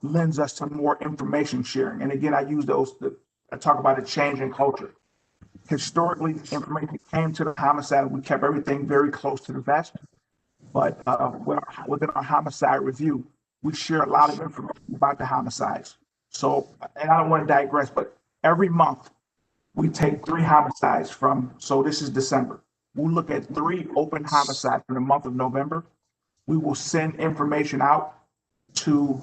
lends us to more information sharing. And again, I talk about a change in culture. Historically, information came to the homicide. We kept everything very close to the vest. But within our homicide review, we share a lot of information about the homicides. So, and I don't want to digress, but every month we take 3 homicides so this is December. We'll look at 3 open homicides for the month of November. We will send information out to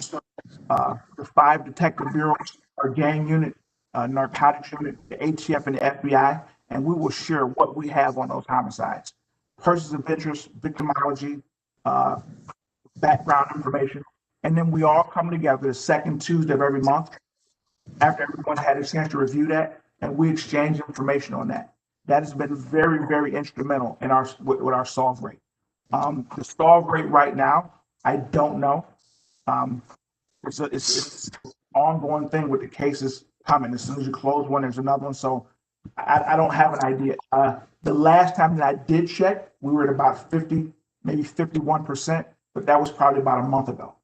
the 5 detective bureaus, our gang unit, narcotics unit, the ATF, and the FBI, and we will share what we have on those homicides. Persons of interest, victimology, background information, and then we all come together the second Tuesday of every month after everyone had a chance to review that, and we exchange information on that. That has been very, very instrumental in with our solve rate. The solve rate right now, I don't know. It's an ongoing thing with the cases coming. As soon as you close one, there's another one. So I don't have an idea. The last time that I did check, we were at about 50, maybe 51%, but that was probably about a month ago.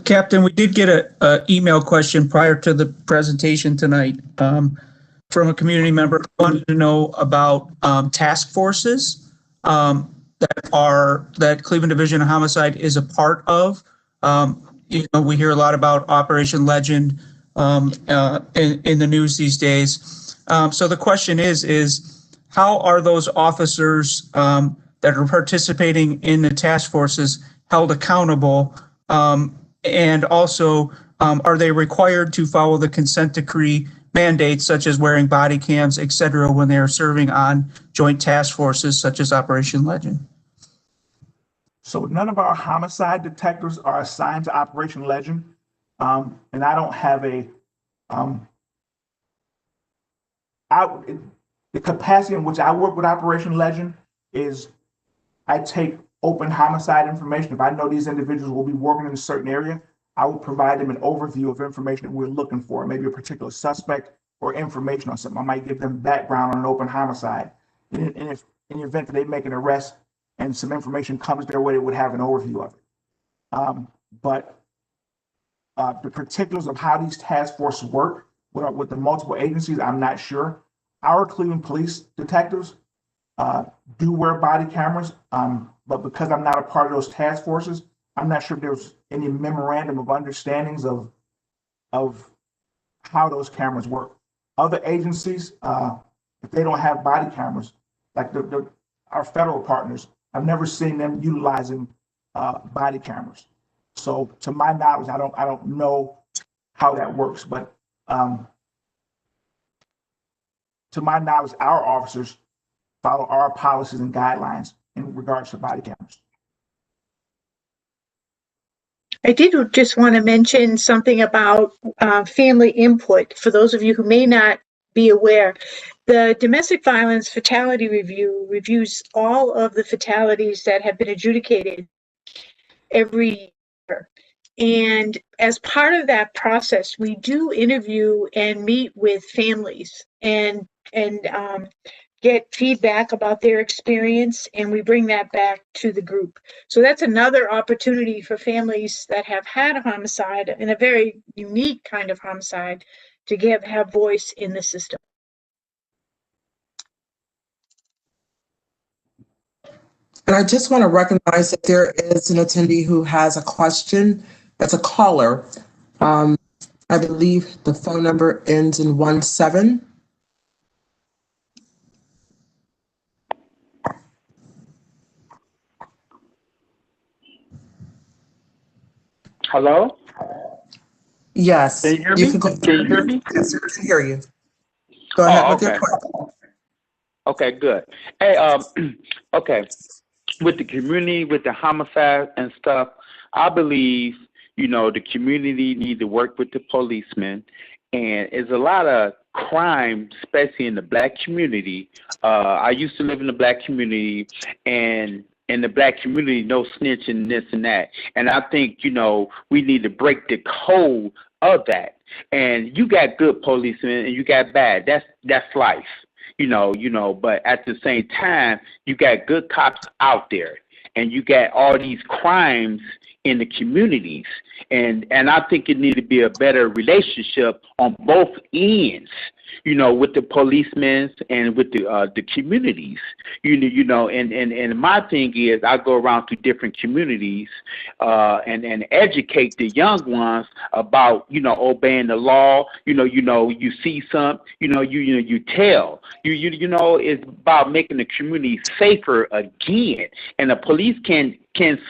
Captain, we did get a email question prior to the presentation tonight from a community member who wanted to know about task forces that Cleveland Division of Homicide is a part of. We hear a lot about Operation Legend in the news these days. So the question is how are those officers that are participating in the task forces held accountable? And also, are they required to follow the consent decree mandates such as wearing body cams, et cetera, when they are serving on joint task forces such as Operation Legend? So none of our homicide detectives are assigned to Operation Legend. And I don't have the capacity in which I work with Operation Legend is I take open homicide information. If I know these individuals will be working in a certain area, I will provide them an overview of information that we're looking for, maybe a particular suspect or information on something. I might give them background on an open homicide. And if in the event that they make an arrest and some information comes their way, they would have an overview of it. But the particulars of how these task forces work with the multiple agencies, I'm not sure. Our Cleveland police detectives do wear body cameras, but because I'm not a part of those task forces, I'm not sure if there's any memorandum of understandings of how those cameras work. Other agencies, if they don't have body cameras, like our federal partners, I've never seen them utilizing body cameras. So to my knowledge, I don't know how that works, but to my knowledge, our officers follow our policies and guidelines in regards to body cameras. I did just want to mention something about family input. For those of you who may not be aware, the Domestic Violence Fatality Review reviews all of the fatalities that have been adjudicated every year. And as part of that process, we do interview and meet with families and get feedback about their experience, and we bring that back to the group. So that's another opportunity for families that have had a homicide, and a very unique kind of homicide, to have voice in the system. And I just want to recognize that there is an attendee who has a question. That's a caller. I believe the phone number ends in 17. Hello? Yes. Can you hear You me? can go. Can you hear me? Yes, I can hear you. Go ahead Oh, with your okay. question. Okay, good. Hey, okay. With the community, with the homicide and stuff, I believe, the community need to work with the policemen. And there's a lot of crime, especially in the black community. I used to live in the black community, and in the black community, no snitching, this and that. And I think, we need to break the code of that. And you got good policemen and you got bad. That's life. But at the same time, you got good cops out there, and you got all these crimes in the communities, and I think it needs to be a better relationship on both ends, with the policemen and with the communities, and my thing is I go around to different communities, and educate the young ones about, obeying the law, you see some, you tell, it's about making the community safer again, and the police can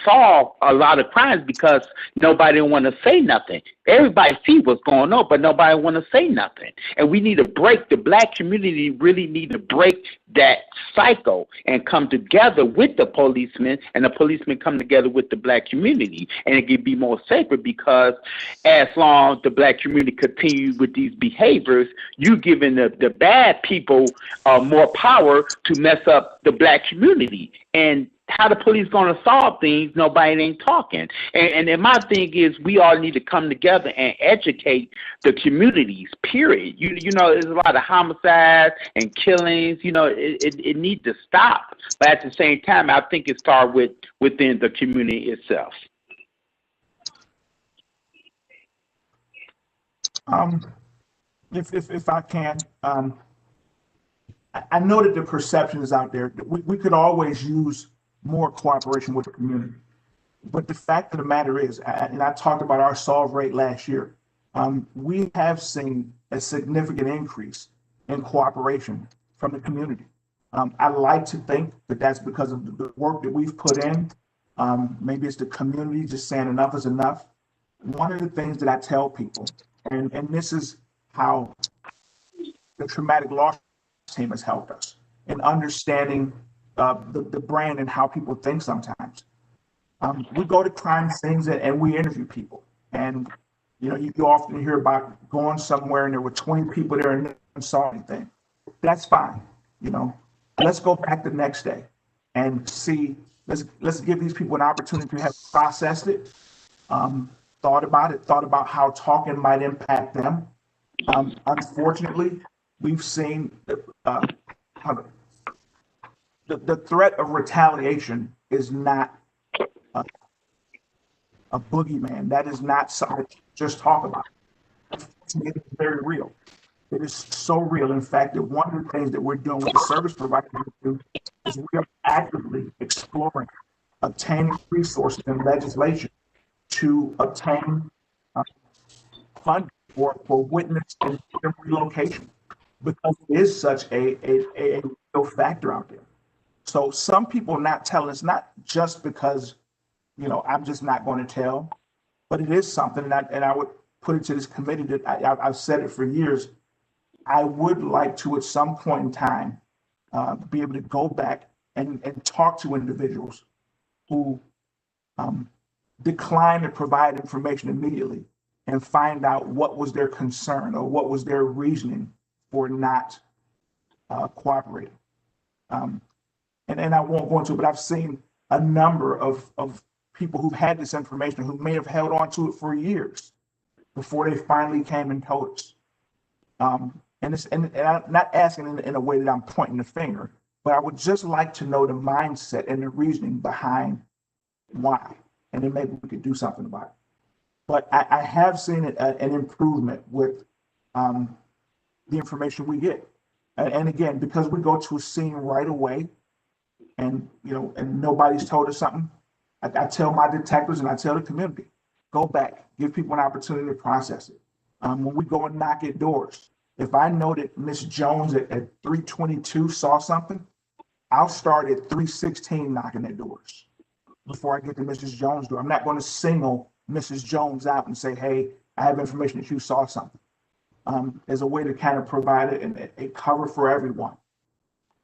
solve a lot of crimes because nobody want to say nothing. Everybody see what's going on, but nobody want to say nothing. And we need to break, the black community really need to break that cycle and come together with the policemen, and the policemen come together with the black community, and it can be more safer, because as long as the black community continue with these behaviors, you giving the bad people more power to mess up the black community. And how the police going to solve things, nobody ain't talking. And my thing is, we all need to come together and educate the communities, period. There's a lot of homicides and killings, it needs to stop. But at the same time, I think it starts within the community itself. If I can, I know that the perception is out there. We could always use more cooperation with the community. But the fact of the matter is, and I talked about our solve rate last year, we have seen a significant increase in cooperation from the community. I like to think that that's because of the work that we've put in. Maybe it's the community just saying enough is enough. One of the things that I tell people, and this is how the traumatic loss team has helped us in understanding the brand and how people think sometimes. We go to crime scenes and we interview people. And, you often hear about going somewhere and there were 20 people there and no one saw anything. That's fine. Let's go back the next day and see, let's give these people an opportunity to have processed it, thought about how talking might impact them. Unfortunately, we've seen the threat of retaliation is not a boogeyman. That is not something to just talk about. It is very real. It is so real. In fact, that one of the things that we're doing with the service provider is we are actively exploring obtaining resources and legislation to obtain funding for witness and relocation, because it is such a real factor out there. So some people not telling us, not just because, I'm just not going to tell, but it is something, and I would put it to this committee that I've said it for years. I would like to, at some point in time, be able to go back and talk to individuals who decline to provide information immediately and find out what was their concern or what was their reasoning for not cooperating. And I won't go into it, but I've seen a number of people who've had this information who may have held on to it for years before they finally came and told us. And I'm not asking in a way that I'm pointing the finger, but I would just like to know the mindset and the reasoning behind why, and then maybe we could do something about it. But I have seen an improvement with the information we get. And again, because we go to a scene right away, and, you know, and nobody's told us something, I tell my detectives and I tell the community, go back, give people an opportunity to process it. When we go and knock at doors, if I know that Miss Jones at 322 saw something, I'll start at 316 knocking at doors before I get to Mrs. Jones' door. I'm not going to single Mrs. Jones out and say, hey, I have information that you saw something. As a way to kind of provide a cover for everyone.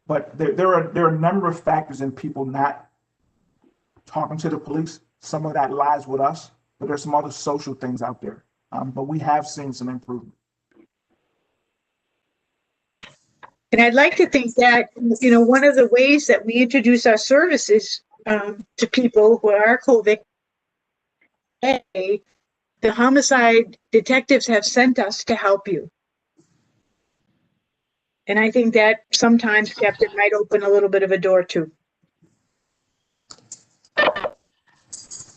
But there are a number of factors in people not talking to the police. Some of that lies with us, but there's some other social things out there. But we have seen some improvement. And I'd like to think that, you know, one of the ways that we introduce our services to people who are COVID, the homicide detectives have sent us to help you. And I think that sometimes, Captain, might open a little bit of a door too.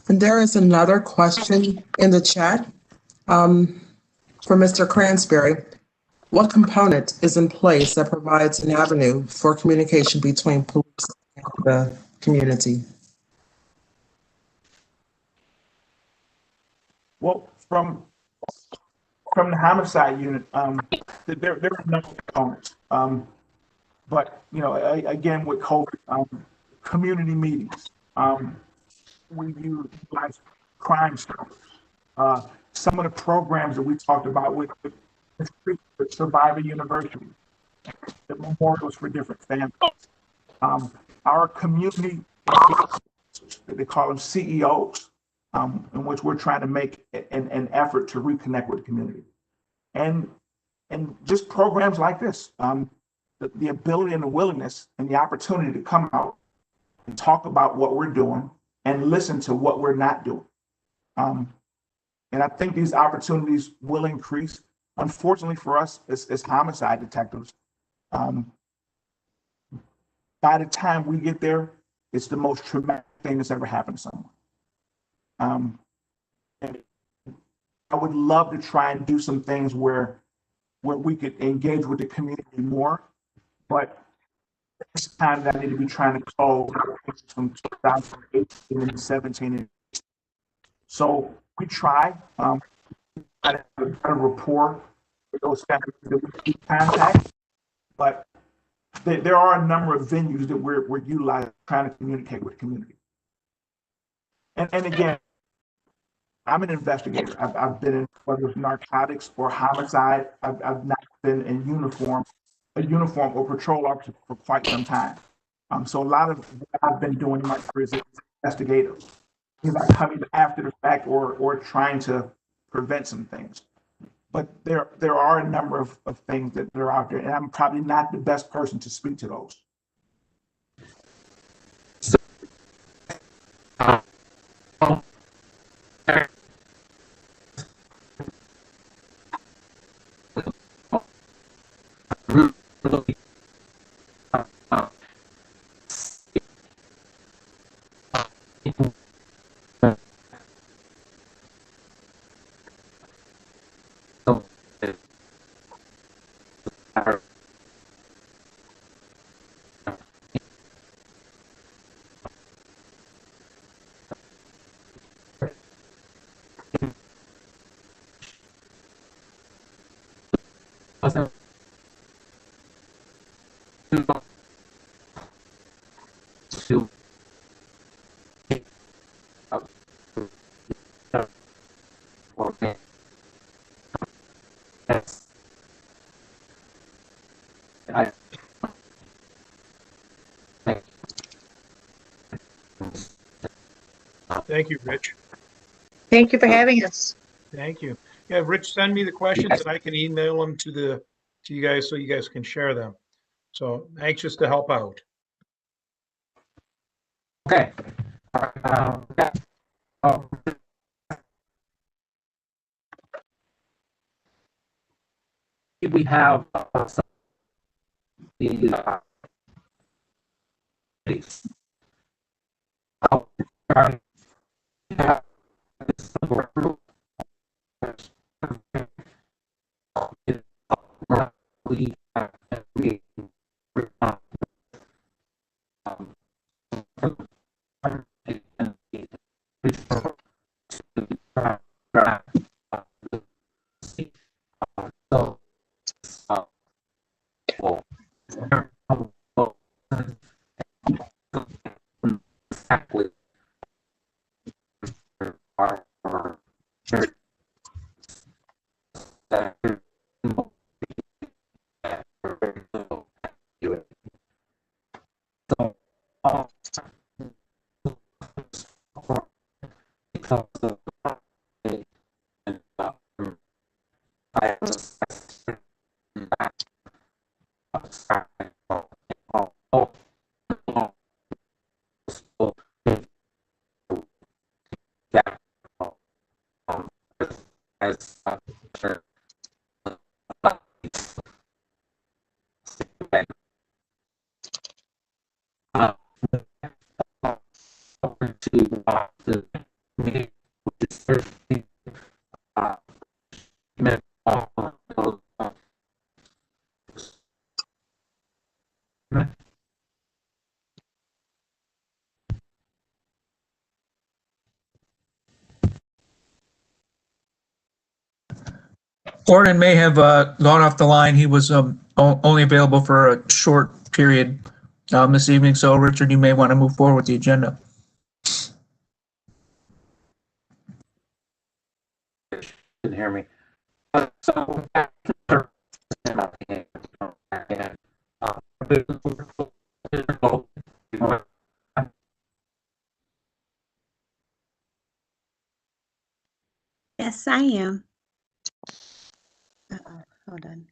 And there is another question in the chat for Mr. Cransberry. What component is in place that provides an avenue for communication between police and the community? Well, from the homicide unit, there are a number of components. But, you know, again, with COVID, community meetings, we utilize crime stoppers. Some of the programs that we talked about with Survivor University, the memorials for different families. Our community, they call them CEOs, in which we're trying to make an effort to reconnect with the community. And just programs like this, the ability and the willingness and the opportunity to come out and talk about what we're doing and listen to what we're not doing. And I think these opportunities will increase. Unfortunately for us as homicide detectives, by the time we get there, it's the most traumatic thing that's ever happened to someone. And I would love to try and do some things where we could engage with the community more, but this time that I need to be trying to call from 2018 and 17. So we try to have a better rapport with those families that we keep contact, but there are a number of venues that we're utilizing trying to communicate with the community. And again, I'm an investigator. I've been in, whether it's narcotics or homicide, I've not been in a uniform or patrol officer for quite some time. So a lot of what I've been doing in my career is investigative. Either coming after the fact or trying to prevent some things. But there are a number of things that are out there, and I'm probably not the best person to speak to those. Thank you, Rich. Thank you for having us. Thank you. Yeah, Rich, send me the questions and I can email them to you guys so you guys can share them. So anxious to help out. Okay. We have some Gordon may have gone off the line. He was only available for a short period this evening. So, Richard, you may want to move forward with the agenda. Can hear me. Yes, I am. Hold on.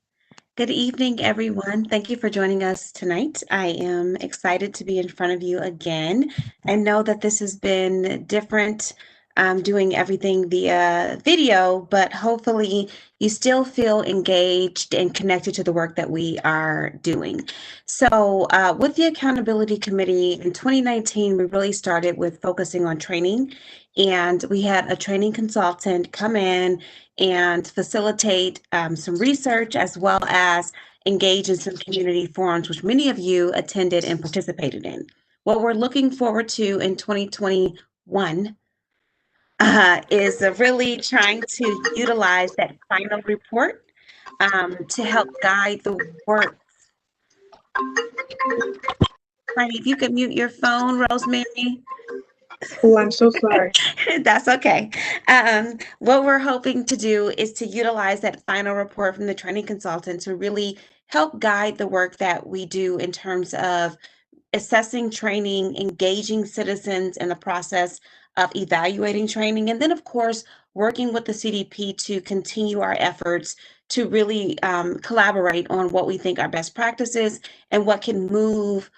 Good evening, everyone. Thank you for joining us tonight. I am excited to be in front of you again. I know that this has been different, doing everything via video, but hopefully you still feel engaged and connected to the work that we are doing. So with the Accountability Committee in 2019, we really started with focusing on training, and we had a training consultant come in and facilitate some research as well as engage in some community forums, which many of you attended and participated in. What we're looking forward to in 2021 is really trying to utilize that final report to help guide the work. Honey, if you could mute your phone, Rosemary. Oh, I'm so sorry. That's okay. What we're hoping to do is to utilize that final report from the training consultant to really help guide the work that we do in terms of assessing training, engaging citizens in the process of evaluating training, and then, of course, working with the CDP to continue our efforts to really collaborate on what we think are best practices and what can move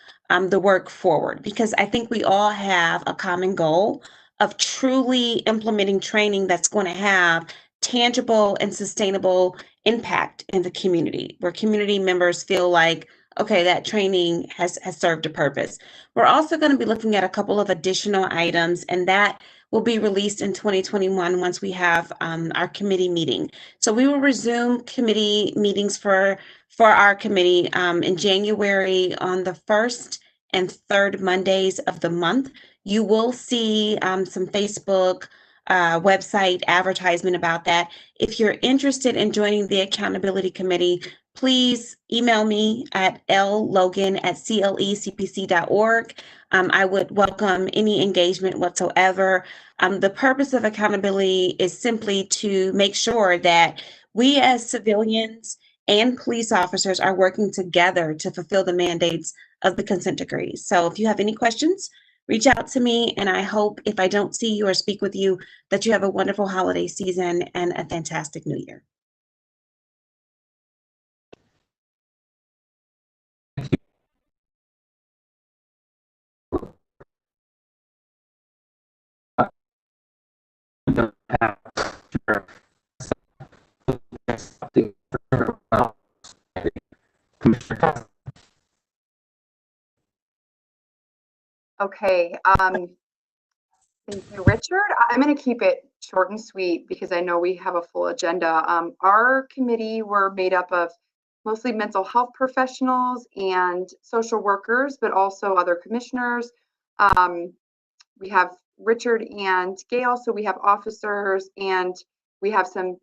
the work forward. Because I think we all have a common goal of truly implementing training that's going to have tangible and sustainable impact in the community, where community members feel like, okay, that training has served a purpose. We're also going to be looking at a couple of additional items, and that will be released in 2021 once we have our committee meeting. So we will resume committee meetings for our committee in January on the 1st and 3rd Mondays of the month. You will see some Facebook website advertisement about that. If you're interested in joining the Accountability Committee, please email me at llogan@clecpc.org. I would welcome any engagement whatsoever. The purpose of accountability is simply to make sure that we as civilians and police officers are working together to fulfill the mandates of the consent decree. So if you have any questions, reach out to me, and I hope if I don't see you or speak with you, that you have a wonderful holiday season and a fantastic new year. Okay, thank you, Richard. I'm going to keep it short and sweet because I know we have a full agenda. Our committee were made up of mostly mental health professionals and social workers, but also other commissioners. We have Richard and Gail, so we have officers, and we have some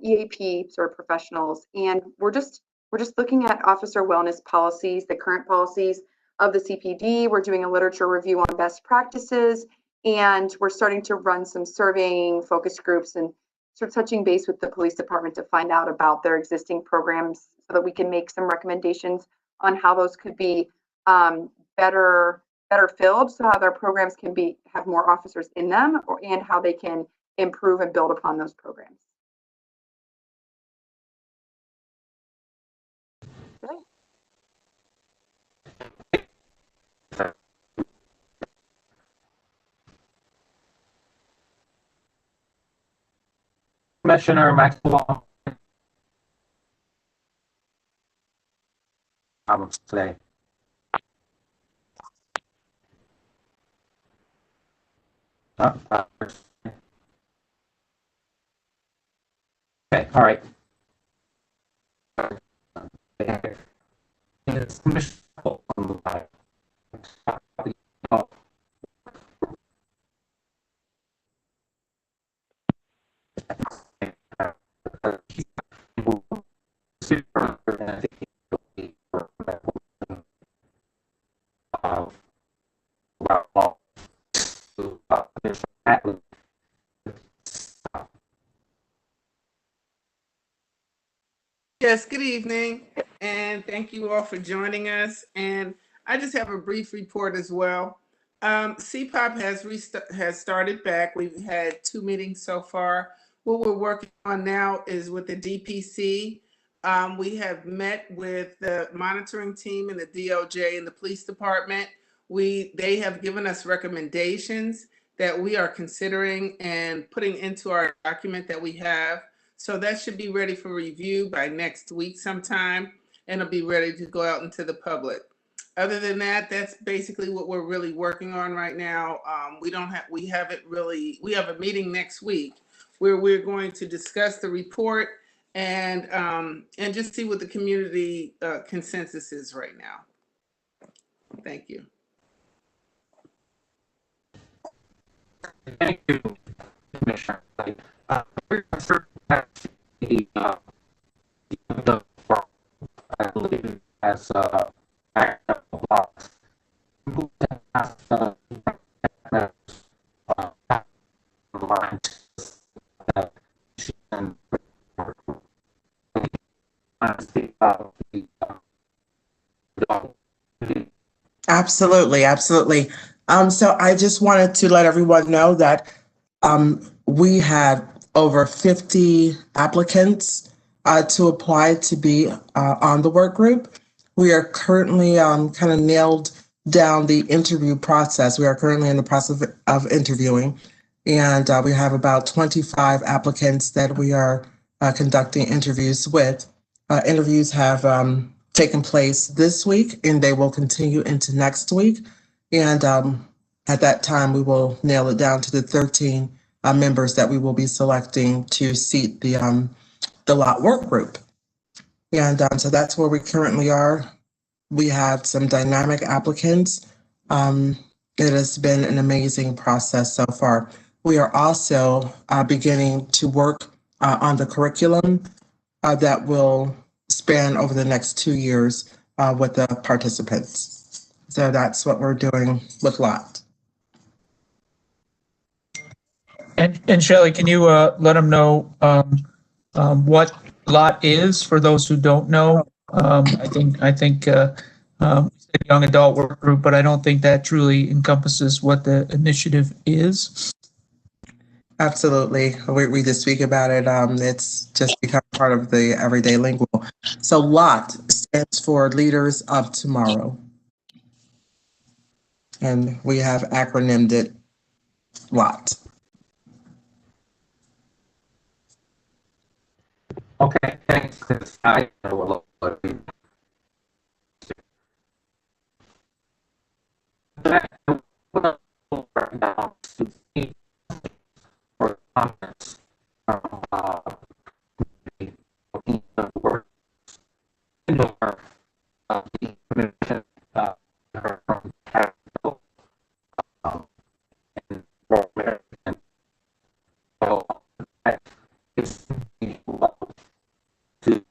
EAP sort of professionals, and we're just we're just looking at officer wellness policies, the current policies of the CPD. We're doing a literature review on best practices, and we're starting to run some surveying focus groups and sort of touching base with the police department to find out about their existing programs so that we can make some recommendations on how those could be better filled, so how their programs can have more officers in them, and how they can improve and build upon those programs. Commissioner Maxwell. Problems today. Okay, all right. It's Commissioner on the line. Yes, good evening, and thank you all for joining us. And I just have a brief report as well. CPOP has started back. We've had 2 meetings so far. What we're working on now is with the DPC. We have met with the monitoring team and the DOJ and the police department. They have given us recommendations that we are considering and putting into our document that we have. So that should be ready for review by next week sometime, and it'll be ready to go out into the public. Other than that, that's basically what we're really working on right now. We have a meeting next week where we're going to discuss the report and just see what the community consensus is right now. Thank you. Thank you, Commissioner. I believe as Absolutely, absolutely. So I just wanted to let everyone know that we had over 50 applicants to apply to be on the work group. We are currently kind of nailed down the interview process. We are currently in the process of interviewing, and we have about 25 applicants that we are conducting interviews with. Interviews have taken place this week, and they will continue into next week. And at that time, we will nail it down to the 13 members that we will be selecting to seat the lot work group. And so that's where we currently are. We have some dynamic applicants. It has been an amazing process so far. We are also beginning to work on the curriculum that will span over the next 2 years with the participants. So that's what we're doing with LOT. And Shelley, can you let them know what LOT is for those who don't know? I think young adult work group, but I don't think that truly encompasses what the initiative is. Absolutely. We just speak about it. It's just become part of the everyday lingo. So LOT stands for Leaders of Tomorrow. And we have acronymed it LOT. okay, thanks, Chris. I know a little bit. For comments from the commission from Capitol and American. So it's to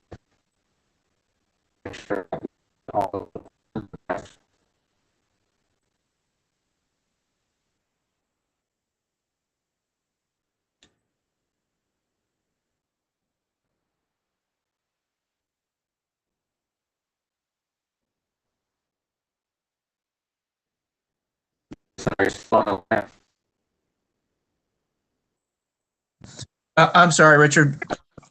sorry, slow. I'm sorry, Richard.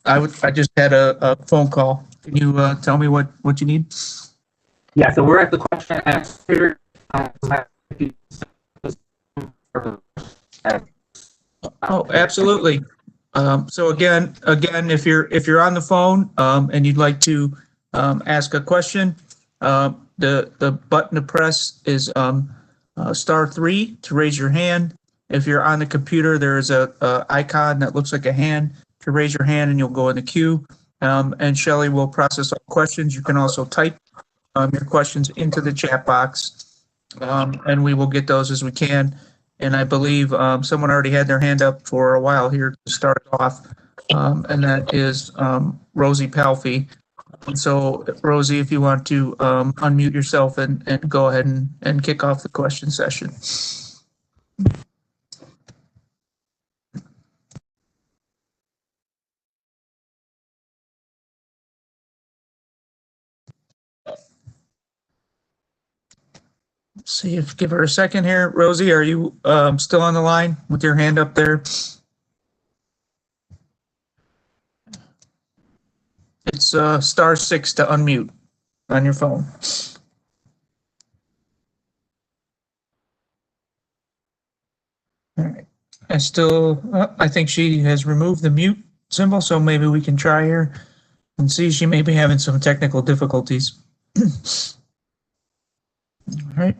I just had a phone call. Can you tell me what you need? Yeah, so we're at the question and answer. Oh, absolutely. So again, if you're on the phone and you'd like to ask a question, the button to press is *3 to raise your hand. If you're on the computer, there is a icon that looks like a hand to raise your hand, and you'll go in the queue. And Shelley will process all questions. You can also type your questions into the chat box, and we will get those as we can. And I believe someone already had their hand up for a while here to start off, and that is Rosie Palfy. And so, Rosie, if you want to unmute yourself and go ahead and kick off the question session. See if give her a second here. Rosie, are you still on the line with your hand up there? It's *6 to unmute on your phone. All right. I think she has removed the mute symbol, so maybe we can try her and see. She may be having some technical difficulties. All right.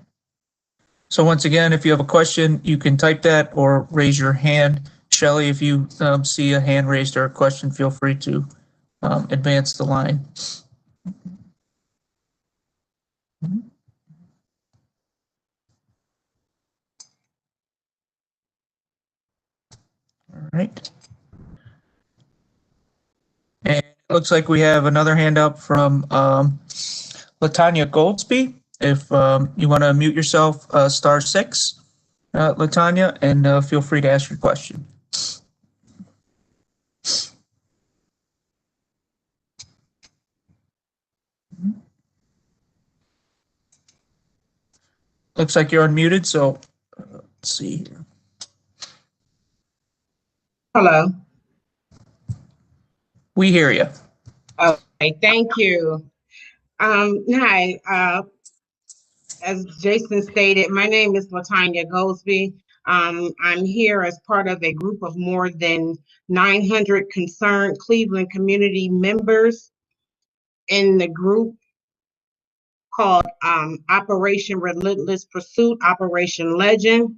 So once again, if you have a question, you can type that or raise your hand. Shelley, if you see a hand raised or a question, feel free to advance the line. All right. And it looks like we have another hand up from Latanya Goldsby. If you want to mute yourself, *6, Latanya, and feel free to ask your question. Looks like you're unmuted, so let's see here. Hello. We hear you. Okay, thank you. Hi, as Jason stated, my name is Latanya Goldsby. I'm here as part of a group of more than 900 concerned Cleveland community members in the group called Operation Relentless Pursuit, Operation Legend.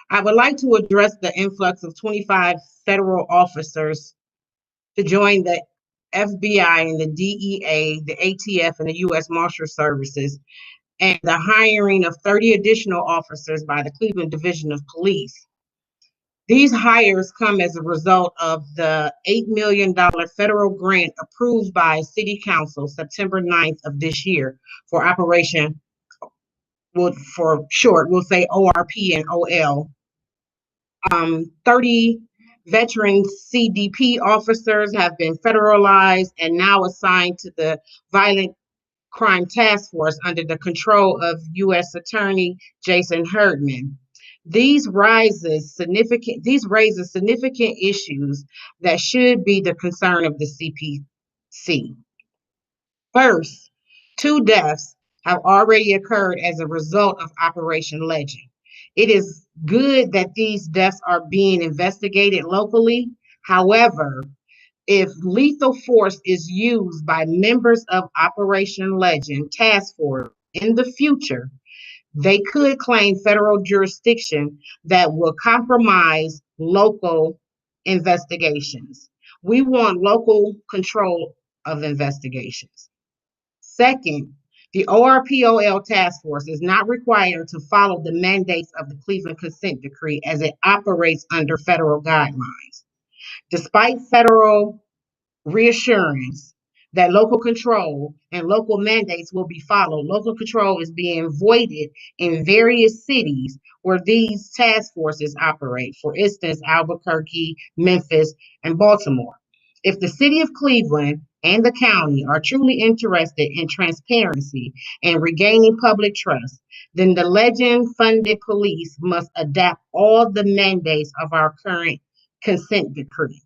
I would like to address the influx of 25 federal officers to join the FBI and the DEA, the ATF, and the U.S. Marshal Services, and the hiring of 30 additional officers by the Cleveland Division of Police. These hires come as a result of the $8 million federal grant approved by City Council September 9th of this year for Operation, for short, we'll say ORP and OL. 30 veteran CDP officers have been federalized and now assigned to the Violent Crime Task Force under the control of U.S. Attorney Jason Herdman. These raises significant issues that should be the concern of the CPC. First, 2 deaths have already occurred as a result of Operation Legend. It is good that these deaths are being investigated locally. However, if lethal force is used by members of Operation Legend Task Force in the future, they could claim federal jurisdiction that will compromise local investigations. We want local control of investigations. Second, the ORPOL task force is not required to follow the mandates of the Cleveland Consent Decree as it operates under federal guidelines. Despite federal reassurance that local control and local mandates will be followed, local control is being voided in various cities where these task forces operate. For instance, Albuquerque, Memphis, and Baltimore. If the city of Cleveland and the county are truly interested in transparency and regaining public trust, then the legend-funded police must adapt all the mandates of our current consent decree.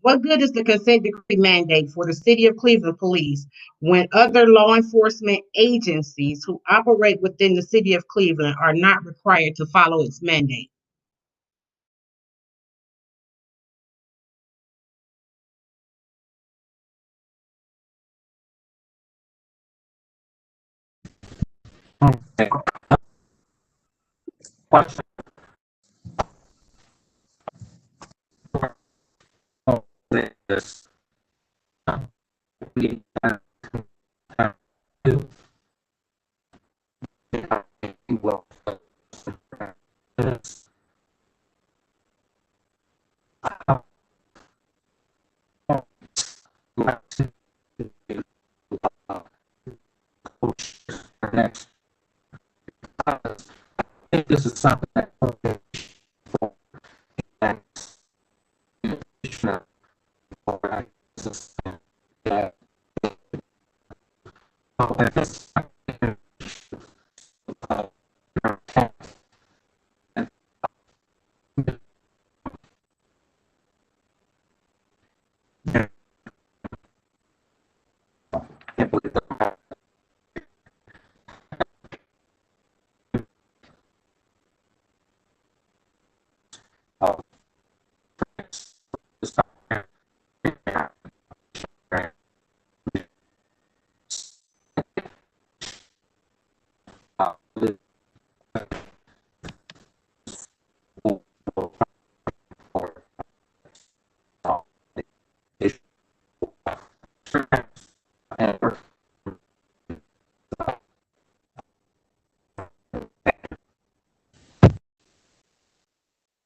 What good is the consent decree mandate for the City of Cleveland Police when other law enforcement agencies who operate within the City of Cleveland are not required to follow its mandate? Okay. Question. This. We do. Well, this. Next. I think this is something that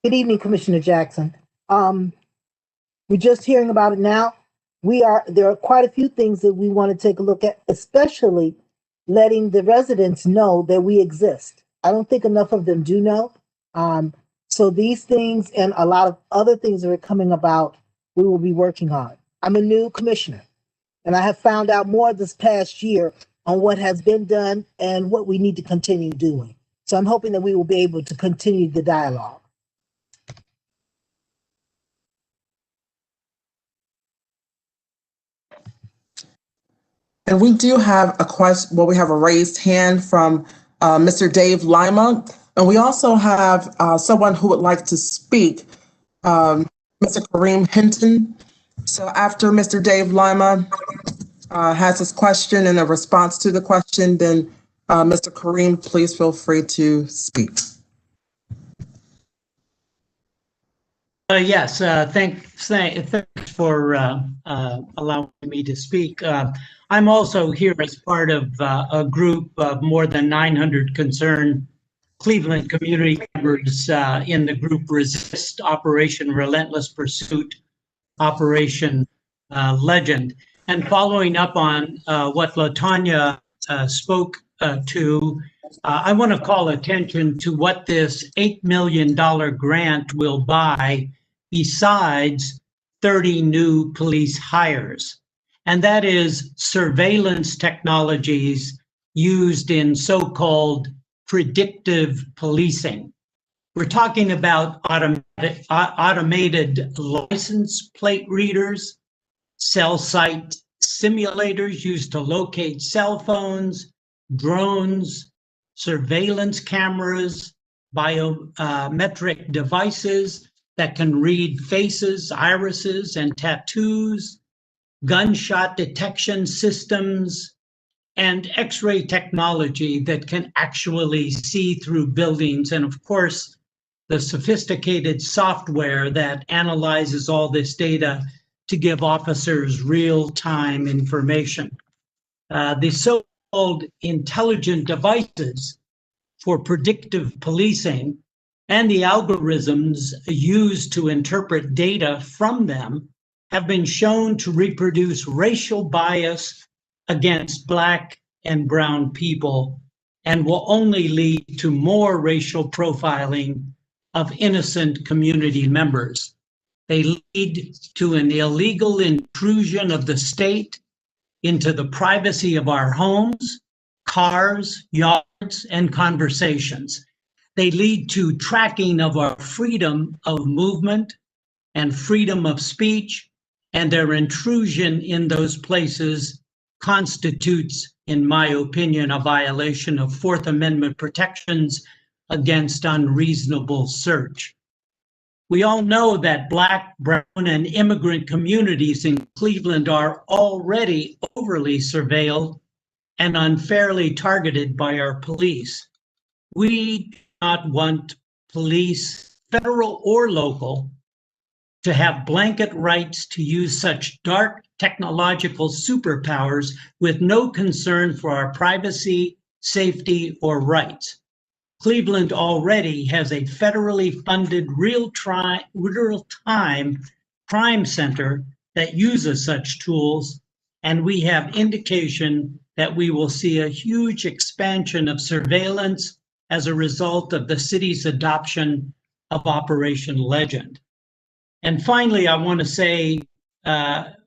Good evening, Commissioner Jackson. We're just hearing about it now. There are quite a few things that we want to take a look at, especially letting the residents know that we exist. I don't think enough of them do know. So these things and a lot of other things that are coming about, we will be working on. I'm a new commissioner, and I have found out more this past year on what has been done and what we need to continue doing. So I'm hoping that we will be able to continue the dialogue. And we do have a question, well, we have a raised hand from Mr. Dave Lima. And we also have someone who would like to speak, Mr. Kareem Hinton. So after Mr. Dave Lima has his question and a response to the question, then Mr. Kareem, please feel free to speak. Yes, thanks for allowing me to speak. I'm also here as part of a group of more than 900 concerned Cleveland community members in the group Resist Operation Relentless Pursuit, Operation Legend. And following up on what LaTanya spoke to, I want to call attention to what this $8 million grant will buy besides 30 new police hires. And that is surveillance technologies used in so-called predictive policing. We're talking about automated license plate readers, cell site simulators used to locate cell phones, drones, surveillance cameras, biometric devices that can read faces, irises, and tattoos, gunshot detection systems, and X-ray technology that can actually see through buildings, and of course, the sophisticated software that analyzes all this data to give officers real-time information. The so-called intelligent devices for predictive policing and the algorithms used to interpret data from them have been shown to reproduce racial bias against Black and brown people and will only lead to more racial profiling of innocent community members. They lead to an illegal intrusion of the state into the privacy of our homes, cars, yards, and conversations. They lead to tracking of our freedom of movement and freedom of speech, and their intrusion in those places constitutes, in my opinion, a violation of Fourth Amendment protections against unreasonable search. We all know that Black, brown, and immigrant communities in Cleveland are already overly surveilled and unfairly targeted by our police. We do not want police, federal or local, to have blanket rights to use such dark technological superpowers with no concern for our privacy, safety, or rights. Cleveland already has a federally funded real-time crime center that uses such tools, and we have indication that we will see a huge expansion of surveillance as a result of the city's adoption of Operation Legend. And finally, I want to say that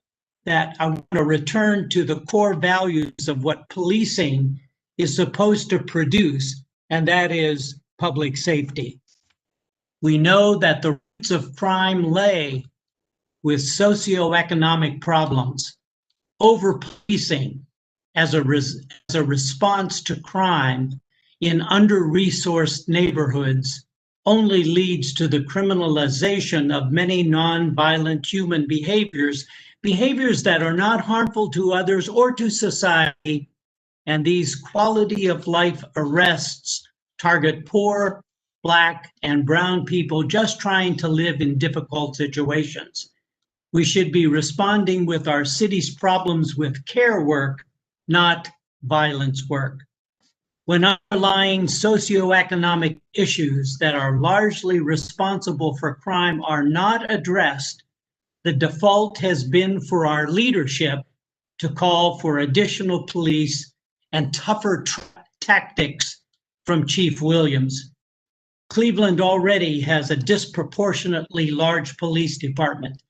I want to return to the core values of what policing is supposed to produce, and that is public safety. We know that the roots of crime lay with socioeconomic problems. Over-policing as a response to crime in under-resourced neighborhoods only leads to the criminalization of many non-violent human behaviors, behaviors that are not harmful to others or to society. And these quality of life arrests target poor, Black, and brown people just trying to live in difficult situations. We should be responding with our city's problems with care work, not violence work. When underlying socioeconomic issues that are largely responsible for crime are not addressed, the default has been for our leadership to call for additional police and tougher tactics from Chief Williams. Cleveland already has a disproportionately large police department,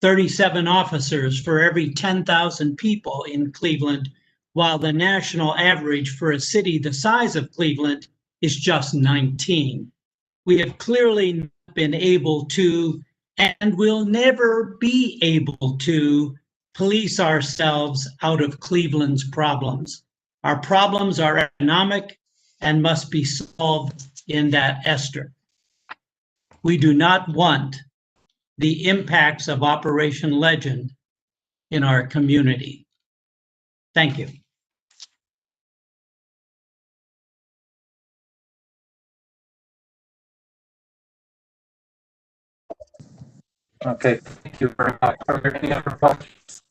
37 officers for every 10,000 people in Cleveland, while the national average for a city the size of Cleveland is just 19. We have clearly not been able to, and will never be able to, police ourselves out of Cleveland's problems. Our problems are economic and must be solved in that ester. We do not want the impacts of Operation Legend in our community. Thank you. Okay, thank you very much. Are there any other questions?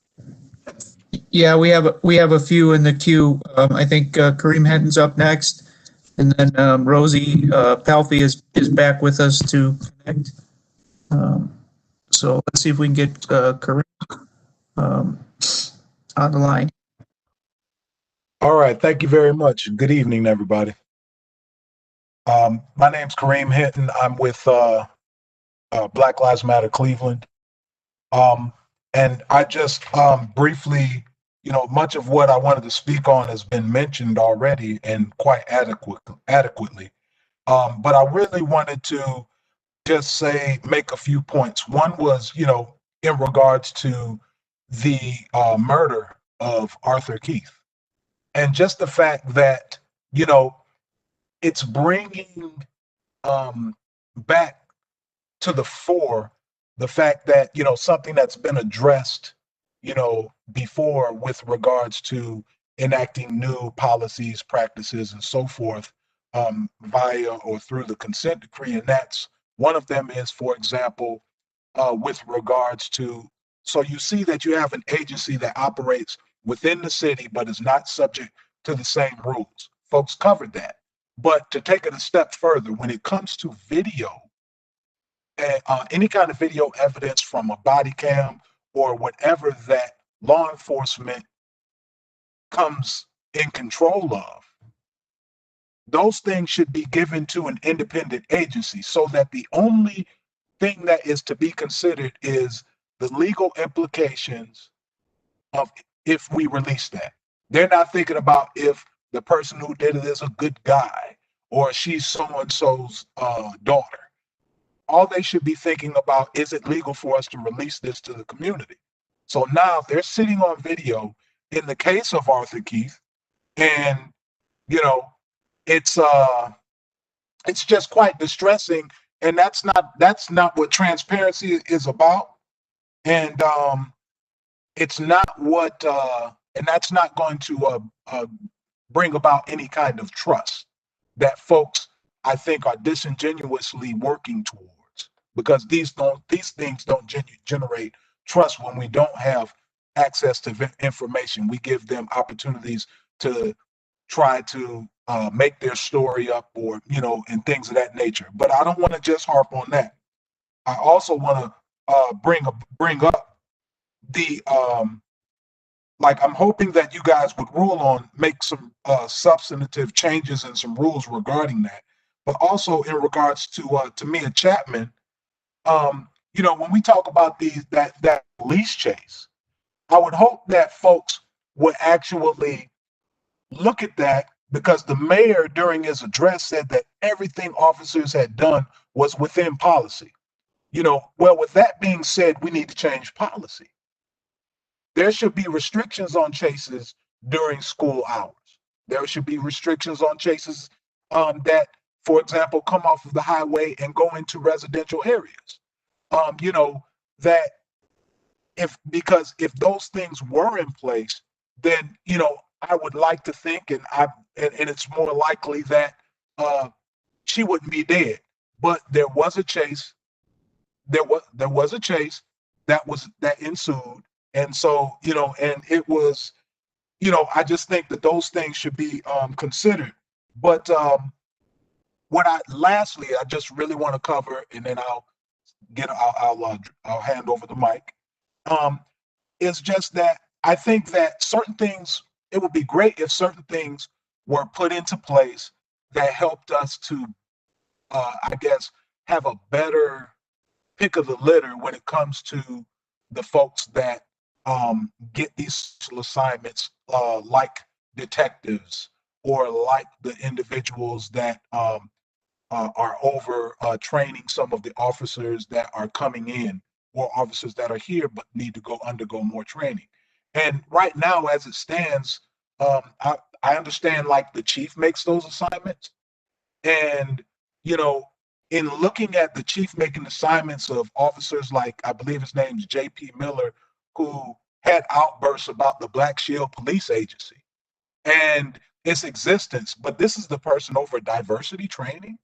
Yeah, we have a few in the queue. I think Kareem Hinton's up next, and then Rosie Palfy is back with us to connect. So let's see if we can get Kareem on the line. All right, thank you very much. Good evening, everybody. My name's Kareem Hinton. I'm with Black Lives Matter Cleveland. And I just briefly, much of what I wanted to speak on has been mentioned already and quite adequately. But I really wanted to just make a few points. One was, in regards to the murder of Arthur Keith. And just the fact that, it's bringing back to the fore the fact that, something that's been addressed, before with regards to enacting new policies, practices, and so forth via or through the consent decree. And that's one of them is, for example, with regards to, so you see that you have an agency that operates within the city, but is not subject to the same rules. Folks covered that. But to take it a step further, when it comes to video, any kind of video evidence from a body cam or whatever that law enforcement comes in control of, those things should be given to an independent agency so that the only thing that is to be considered is the legal implications of if we release that. They're not thinking about if the person who did it is a good guy or she's so and so's daughter. All they should be thinking about is it legal for us to release this to the community? So now they're sitting on video in the case of Arthur Keith, and you know, it's just quite distressing, and that's not what transparency is about, and it's not what and that's not going to bring about any kind of trust that folks I think are disingenuously working towards, because these things don't generate trust when we don't have access to information. We give them opportunities to try to make their story up, or and things of that nature. But I don't want to just harp on that. I also want to bring up the like, I'm hoping that you guys would make some substantive changes and some rules regarding that. But also in regards to Tamia Chapman, when we talk about that police chase, I would hope that folks would actually look at that, because the mayor during his address said that everything officers had done was within policy. Well, with that being said, we need to change policy. There should be restrictions on chases during school hours. There should be restrictions on chases that, for example, come off of the highway and go into residential areas. That because if those things were in place, then I would like to think, and it's more likely that she wouldn't be dead. But there was a chase. There was a chase that ensued, and so and it was, I just think that those things should be considered. But lastly, I just really want to cover, and then I'll hand over the mic. It's just that I think that certain things, it would be great if certain things were put into place that helped us to, I guess, have a better pick of the litter when it comes to the folks that get these special assignments, like detectives, or like the individuals that are over training some of the officers that are coming in, or officers that are here but need to undergo more training. And right now, as it stands, I understand, like, the chief makes those assignments, and in looking at the chief making assignments of officers like, I believe his name's J.P. Miller, who had outbursts about the Black Shield Police Agency and its existence, but this is the person over diversity training.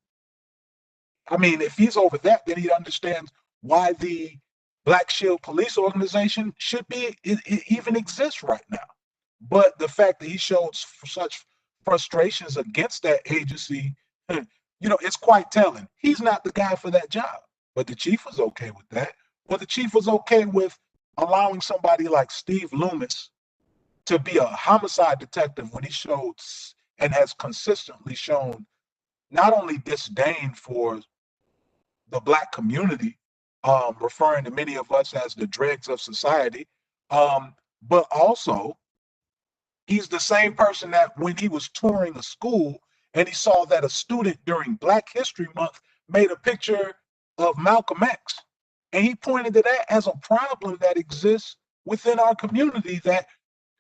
I mean, if he's over that, then he understands why the Black Shield Police Organization should be it even exists right now. But the fact that he showed such frustrations against that agency, it's quite telling. He's not the guy for that job. But the chief was okay with that. Well, the chief was okay with allowing somebody like Steve Loomis to be a homicide detective when he showed and has consistently shown not only disdain for the Black community, referring to many of us as the dregs of society, but also he's the same person that when he was touring a school and he saw that a student during Black History Month made a picture of Malcolm X, and he pointed to that as a problem that exists within our community, that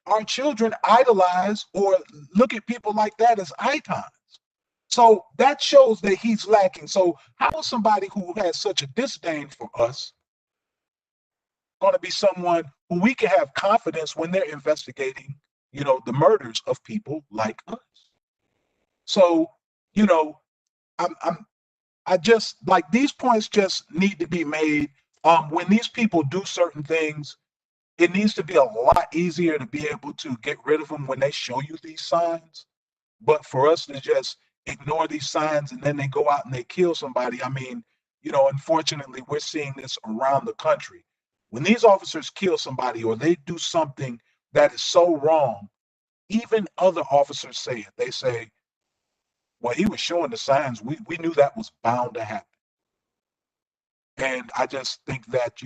our children idolize or look at people like that as icons. So that shows that he's lacking. So how is somebody who has such a disdain for us going to be someone who we can have confidence when they're investigating, the murders of people like us? So, I just like, these points just need to be made. When these people do certain things, it needs to be a lot easier to be able to get rid of them when they show you these signs. But for us to just ignore these signs and then they go out and they kill somebody, I mean, unfortunately, we're seeing this around the country. When these officers kill somebody or they do something that is so wrong, even other officers say it. They say, well, he was showing the signs. We knew that was bound to happen. And I just think that,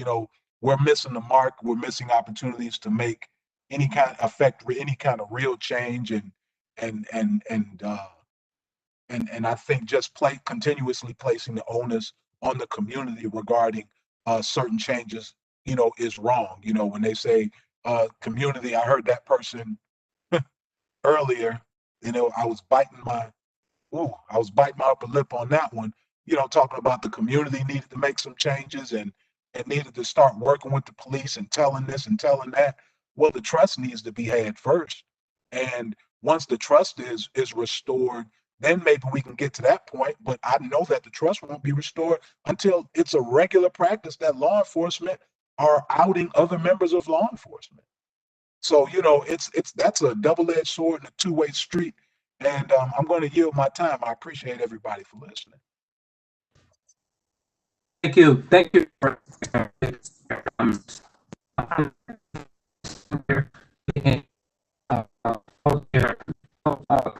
we're missing the mark. We're missing opportunities to make any kind of real change. And I think just continuously placing the onus on the community regarding certain changes, is wrong. When they say community, I heard that person earlier, I was biting my upper lip on that one, talking about the community needed to make some changes and needed to start working with the police and telling this and telling that. Well, the trust needs to be had first. And once the trust is restored, then maybe we can get to that point. But I know that the trust won't be restored until it's a regular practice that law enforcement are outing other members of law enforcement. So, that's a double-edged sword and a two-way street. And I'm going to yield my time. I appreciate everybody for listening. Thank you. Thank you.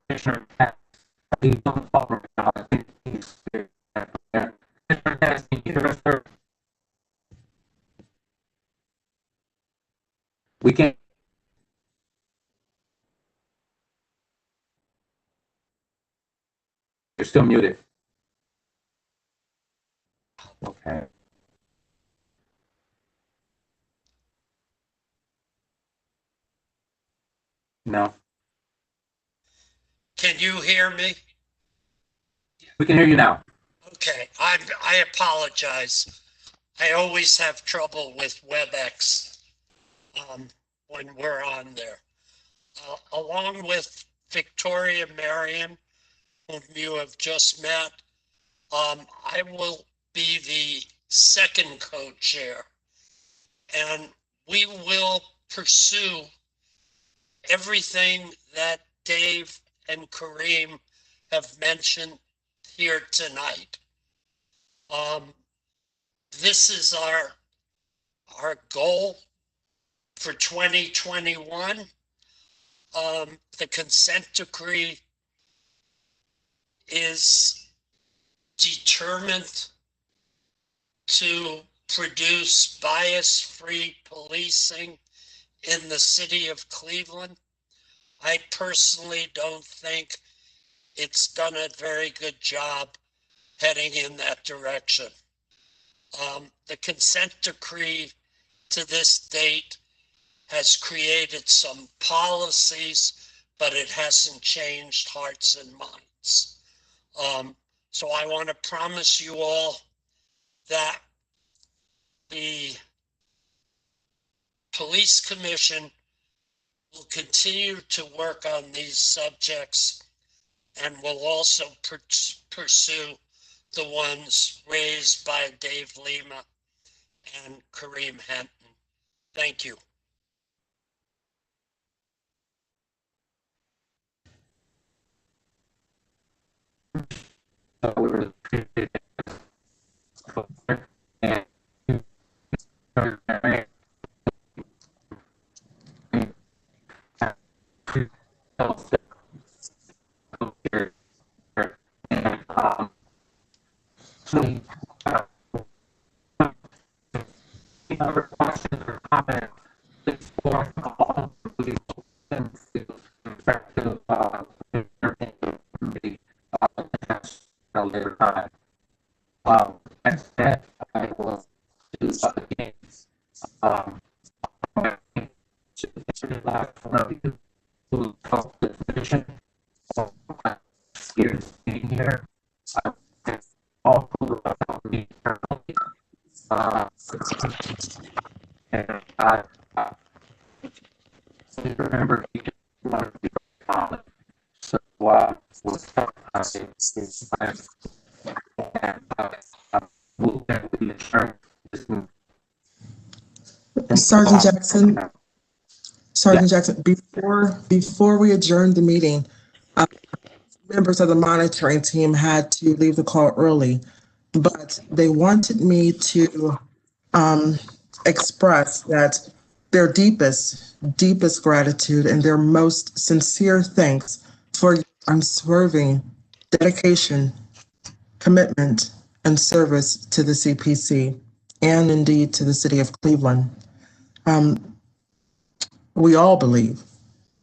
Commissioner, please don't fall right now. I think he's we can't. You're still muted. Okay. No. Can you hear me? We can hear you now. Okay, I apologize. I always have trouble with WebEx when we're on there. Along with Victoria Marion, whom you have just met, I will be the second co-chair, and we will pursue everything that Dave and Kareem have mentioned here tonight. This is our goal for 2021. The consent decree is determined to produce bias-free policing in the city of Cleveland. I personally don't think it's done a very good job heading in that direction. The consent decree to this date has created some policies, but it hasn't changed hearts and minds. So I want to promise you all that the police commission will continue to work on these subjects and will also pursue the ones raised by Dave Lima and Kareem Henton. Thank you. Other questions or comments, please form all the effective a later time. Next step, I will do again. To last one of you who talked the vision of being here. Also about me personally. And I remember he just wanted to be common. So we'll start Sergeant Jackson, before we adjourn the meeting, members of the monitoring team had to leave the call early, but they wanted me to express that their deepest gratitude and their most sincere thanks for your unswerving dedication, commitment, and service to the CPC and indeed to the city of Cleveland. We all believe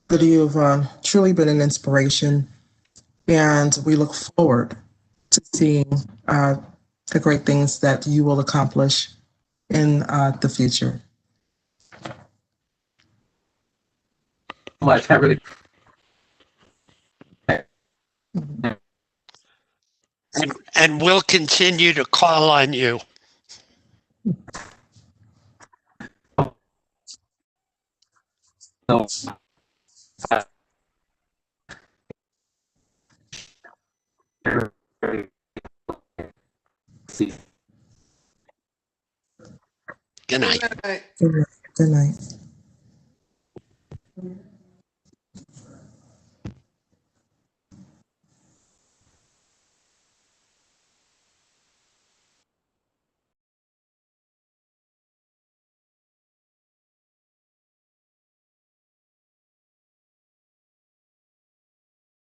that you've truly been an inspiration, and we look forward to seeing the great things that you will accomplish in the future. Much. I really. And we'll continue to call on you. No. Good night. Good night. Good night.